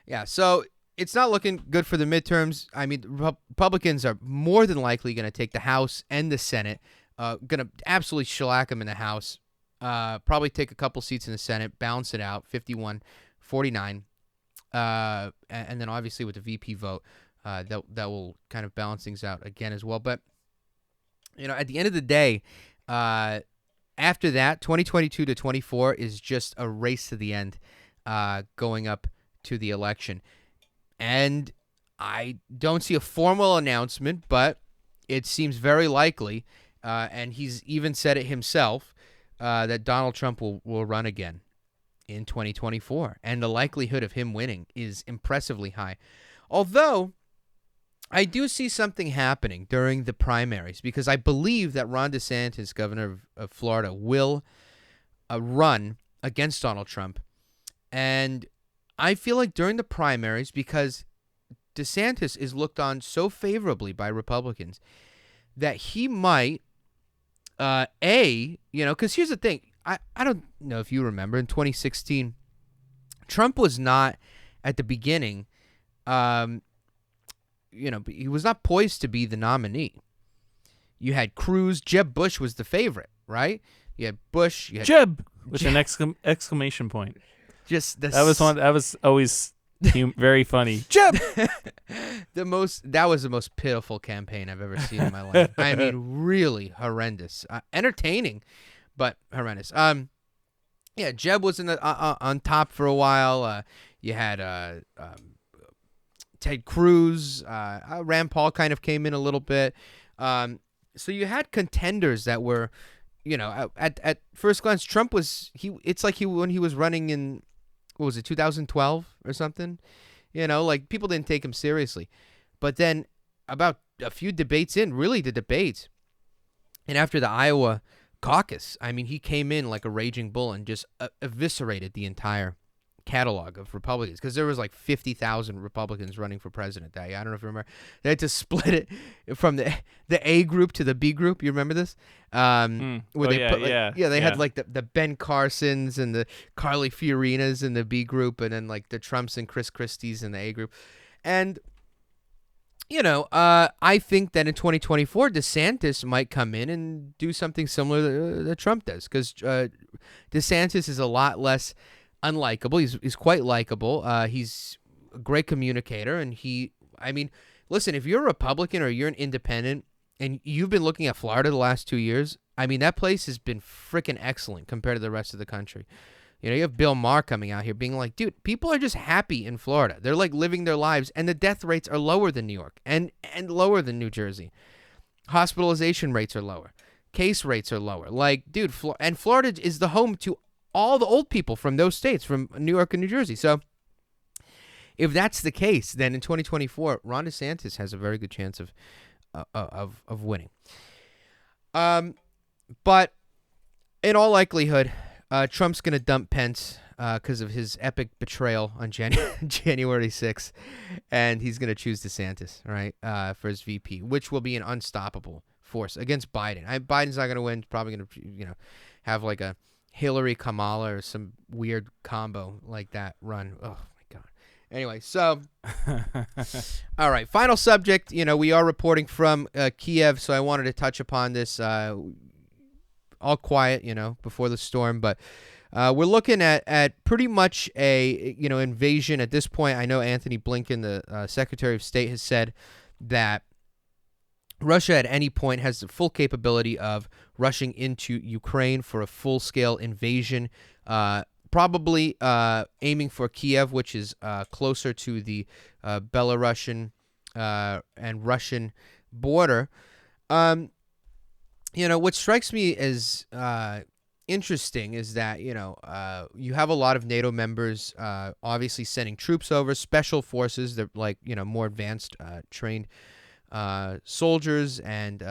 [SPEAKER 2] yeah. So it's not looking good for the midterms. I mean, Republicans are more than likely going to take the House and the Senate. Going to absolutely shellac them in the House. Probably take a couple seats in the Senate, balance it out, 51-49. And then obviously with the VP vote, that will kind of balance things out again as well. But at the end of the day, after that, 2022 to 24 is just a race to the end, going up to the election. And I don't see a formal announcement, but it seems very likely, and he's even said it himself, that Donald Trump will run again in 2024, and the likelihood of him winning is impressively high. Although, I do see something happening during the primaries, because I believe that Ron DeSantis, governor of Florida, will run against Donald Trump. And I feel like during the primaries, because DeSantis is looked on so favorably by Republicans, that he might, because here's the thing, I don't know if you remember, in 2016, Trump was not, at the beginning, he was not poised to be the nominee. You had Cruz. Jeb Bush was the favorite, right? You had Bush. You had
[SPEAKER 1] Jeb with an exclamation point.
[SPEAKER 2] Just
[SPEAKER 1] that was always very funny. Jeb.
[SPEAKER 2] That was the most pitiful campaign I've ever seen in my life. I mean, really horrendous. Entertaining, but horrendous. Yeah, Jeb was on top for a while. You had Ted Cruz. Rand Paul kind of came in a little bit. So you had contenders that were, at first glance, Trump was It's like when he was running in, what was it, 2012 or something. Like people didn't take him seriously. But then about a few debates in, really the debates, and after the Iowa caucus, I mean, he came in like a raging bull and just eviscerated the entire catalog of Republicans, because there was like 50,000 Republicans running for president that day. I don't know if you remember. They had to split it from the A group to the B group. You remember this? They had like the Ben Carsons and the Carly Fiorinas in the B group, and then like the Trumps and Chris Christie's in the A group. And I think that in 2024, DeSantis might come in and do something similar that Trump does, because DeSantis is a lot less unlikable. He's quite likable. He's a great communicator, and listen, if you're a Republican or you're an independent and you've been looking at Florida the last 2 years, I mean, that place has been freaking excellent compared to the rest of the country. You have Bill Maher coming out here being like, dude, people are just happy in Florida. They're like living their lives, and the death rates are lower than New York and lower than New Jersey. Hospitalization rates are lower. Case rates are lower. Like, dude, and Florida is the home to all the old people from those states, from New York and New Jersey. So if that's the case, then in 2024, Ron DeSantis has a very good chance of winning. But in all likelihood, Trump's going to dump Pence because of his epic betrayal on January 6th, and he's going to choose DeSantis, right, for his VP, which will be an unstoppable force against Biden. Biden's not going to win. He's probably going to, have like a Hillary Kamala or some weird combo like that run. Oh my God. Anyway, so all right, final subject. We are reporting from Kiev, so I wanted to touch upon this. all quiet, before the storm, but we're looking at pretty much a invasion at this point. I know Anthony Blinken, the Secretary of State, has said that Russia at any point has the full capability of rushing into Ukraine for a full-scale invasion, probably aiming for Kiev, which is closer to the Belarusian and Russian border. What strikes me as interesting is that, you have a lot of NATO members obviously sending troops over, special forces, they're like, more advanced trained soldiers and,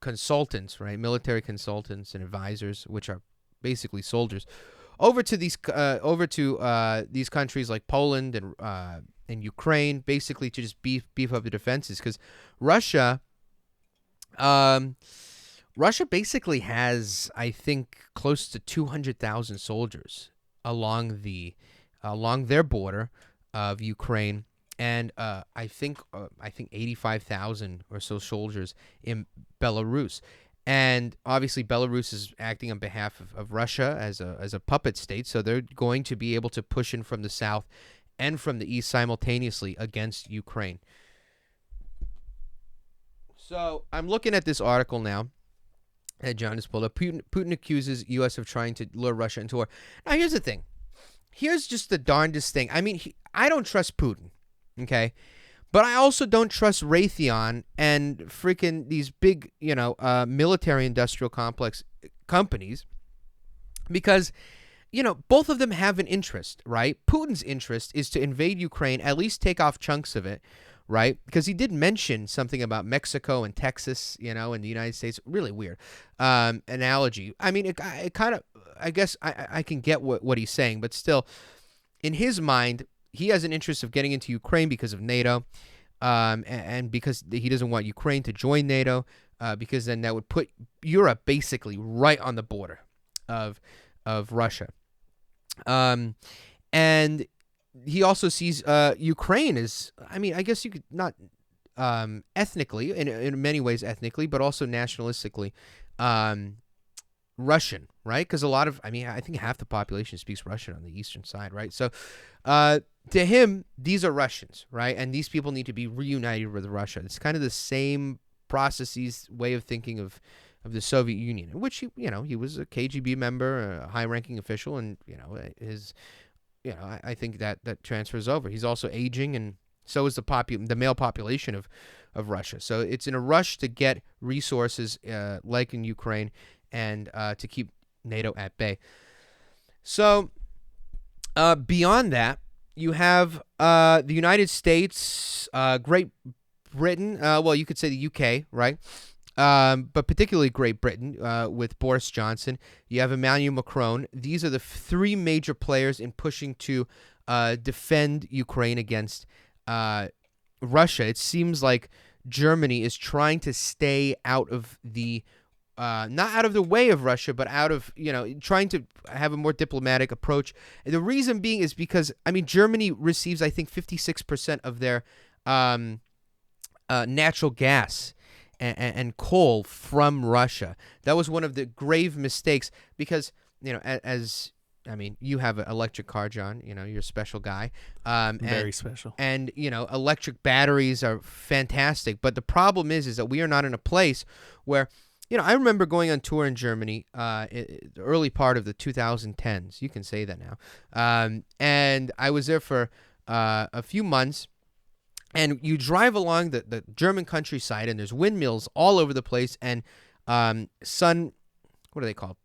[SPEAKER 2] consultants, right? Military consultants and advisors, which are basically soldiers, over to these countries like Poland and Ukraine, basically to just beef up the defenses, because Russia basically has, I think, close to 200,000 soldiers along their border of Ukraine, and I think 85,000 or so soldiers in Belarus. And obviously Belarus is acting on behalf of Russia as a puppet state, so they're going to be able to push in from the south and from the east simultaneously against Ukraine. So I'm looking at this article now that John has pulled up. Putin accuses U.S. of trying to lure Russia into war. Now, here's the thing. Here's just the darndest thing. I mean, I don't trust Putin, okay? But I also don't trust Raytheon and freaking these big, military-industrial complex companies, because, both of them have an interest, right? Putin's interest is to invade Ukraine, at least take off chunks of it, right? Because he did mention something about Mexico and Texas, and the United States. Really weird analogy. I mean, it kind of, I guess I can get what he's saying, but still, in his mind, he has an interest of getting into Ukraine because of NATO, and because he doesn't want Ukraine to join NATO, because then that would put Europe basically right on the border of Russia. And he also sees Ukraine as, I mean, I guess you could not ethnically, in many ways ethnically, but also nationalistically, Russian, right? Because I think half the population speaks Russian on the eastern side, right? So to him, these are Russians, right? And these people need to be reunited with Russia. It's kind of the same processes, way of thinking of the Soviet Union, in which he was a KGB member, a high-ranking official, and I think that transfers over. He's also aging, and so is the male population of Russia. So it's in a rush to get resources, like in Ukraine, and to keep NATO at bay. So beyond that, you have the United States, Great Britain, well, you could say the UK, right? But particularly Great Britain with Boris Johnson. You have Emmanuel Macron. These are the three major players in pushing to defend Ukraine against Russia. It seems like Germany is trying to stay out of the not out of the way of Russia, but out of, trying to have a more diplomatic approach. And the reason being is because, Germany receives, I think, 56% of their natural gas and coal from Russia. That was one of the grave mistakes because, you have an electric car, John. You're a special guy.
[SPEAKER 1] Very special.
[SPEAKER 2] And, electric batteries are fantastic. But the problem is that we are not in a place where, I remember going on tour in Germany the early part of the 2010s. You can say that now. And I was there for a few months. And you drive along the German countryside, and there's windmills all over the place, and what are they called?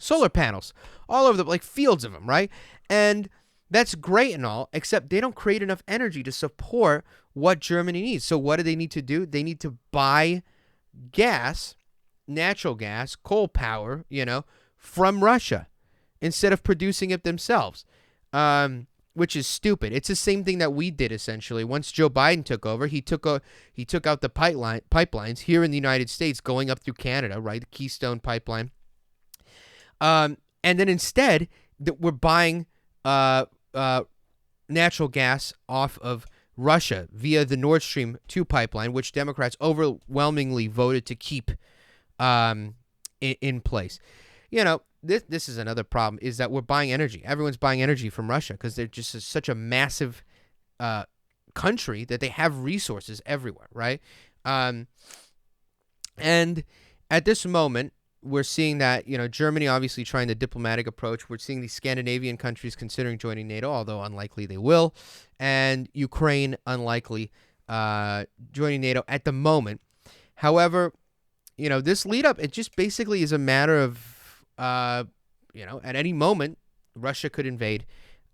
[SPEAKER 2] Solar panels all over like fields of them, right? And that's great and all, except they don't create enough energy to support what Germany needs. So what do they need to do? They need to buy gas, natural gas, coal power, from Russia instead of producing it themselves. Which is stupid. It's the same thing that we did essentially. Once Joe Biden took over, he took out the pipelines here in the United States going up through Canada, right? The Keystone Pipeline. And then instead, we're buying natural gas off of Russia via the Nord Stream 2 pipeline, which Democrats overwhelmingly voted to keep in place. This is another problem, is that we're buying energy. Everyone's buying energy from Russia because they're just such a massive country that they have resources everywhere, right? And at this moment, we're seeing that, Germany obviously trying the diplomatic approach. We're seeing these Scandinavian countries considering joining NATO, although unlikely they will. And Ukraine unlikely joining NATO at the moment. However, this lead up, it just basically is a matter of, at any moment, Russia could invade.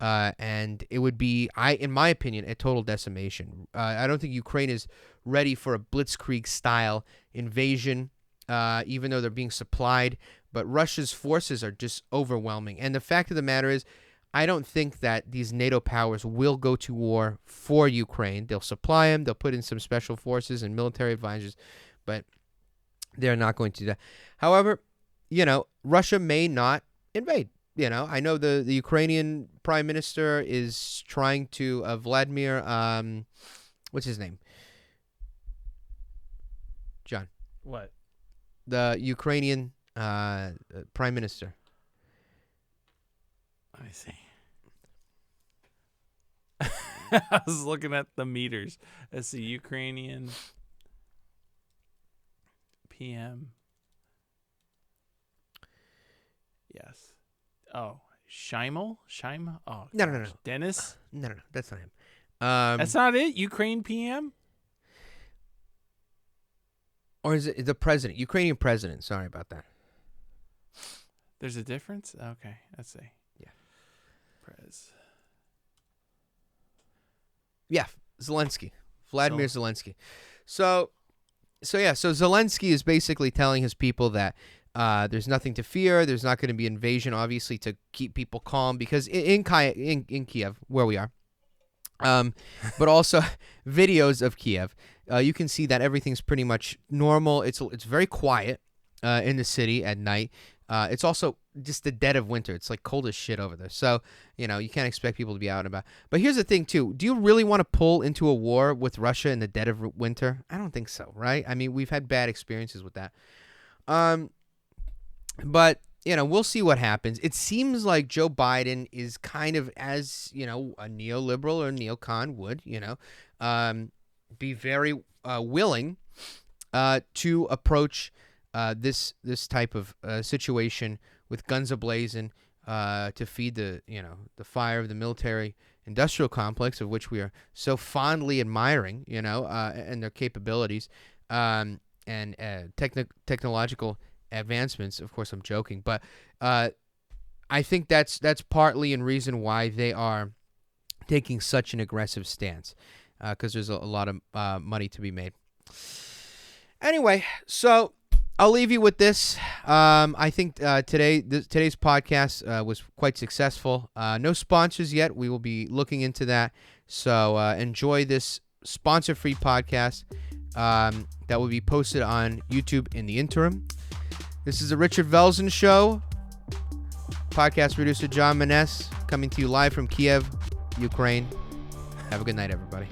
[SPEAKER 2] And it would be, in my opinion, a total decimation. I don't think Ukraine is ready for a blitzkrieg-style invasion, even though they're being supplied. But Russia's forces are just overwhelming. And the fact of the matter is, I don't think that these NATO powers will go to war for Ukraine. They'll supply them. They'll put in some special forces and military advisors. But they're not going to do that. However, Russia may not invade. I know the Ukrainian prime minister is trying to, Vladimir, what's his name? John.
[SPEAKER 1] What?
[SPEAKER 2] The Ukrainian prime minister.
[SPEAKER 1] Let me see. I was looking at the meters. That's the Ukrainian PM. Yes. Oh, Scheimel? Oh,
[SPEAKER 2] No.
[SPEAKER 1] Dennis?
[SPEAKER 2] No. That's not him.
[SPEAKER 1] That's not it? Ukraine PM?
[SPEAKER 2] Or is it the president? Ukrainian president. Sorry about that.
[SPEAKER 1] There's a difference? Okay, let's see.
[SPEAKER 2] Yeah.
[SPEAKER 1] Prez.
[SPEAKER 2] Yeah, Zelensky. Vladimir Zelensky. So Zelensky is basically telling his people that there's nothing to fear. There's not going to be invasion, obviously, to keep people calm, because in Kiev, where we are, but also videos of Kiev, you can see that everything's pretty much normal. It's very quiet in the city at night. It's also just the dead of winter. It's like cold as shit over there. So, you can't expect people to be out and about. But here's the thing, too. Do you really want to pull into a war with Russia in the dead of winter? I don't think so, right? I mean, we've had bad experiences with that. But, we'll see what happens. It seems like Joe Biden is kind of, as, a neoliberal or neocon would, be very willing to approach this type of situation with guns ablazing to feed the fire of the military industrial complex, of which we are so fondly admiring, and their capabilities and technological advancements. Of course, I'm joking, but I think that's partly in reason why they are taking such an aggressive stance, because there's a lot of money to be made. Anyway, so I'll leave you with this. I think today's podcast was quite successful. No sponsors yet. We will be looking into that. So enjoy this sponsor-free podcast that will be posted on YouTube in the interim. This is the Richard Velzen Show. Podcast producer John Maness coming to you live from Kiev, Ukraine. Have a good night, everybody.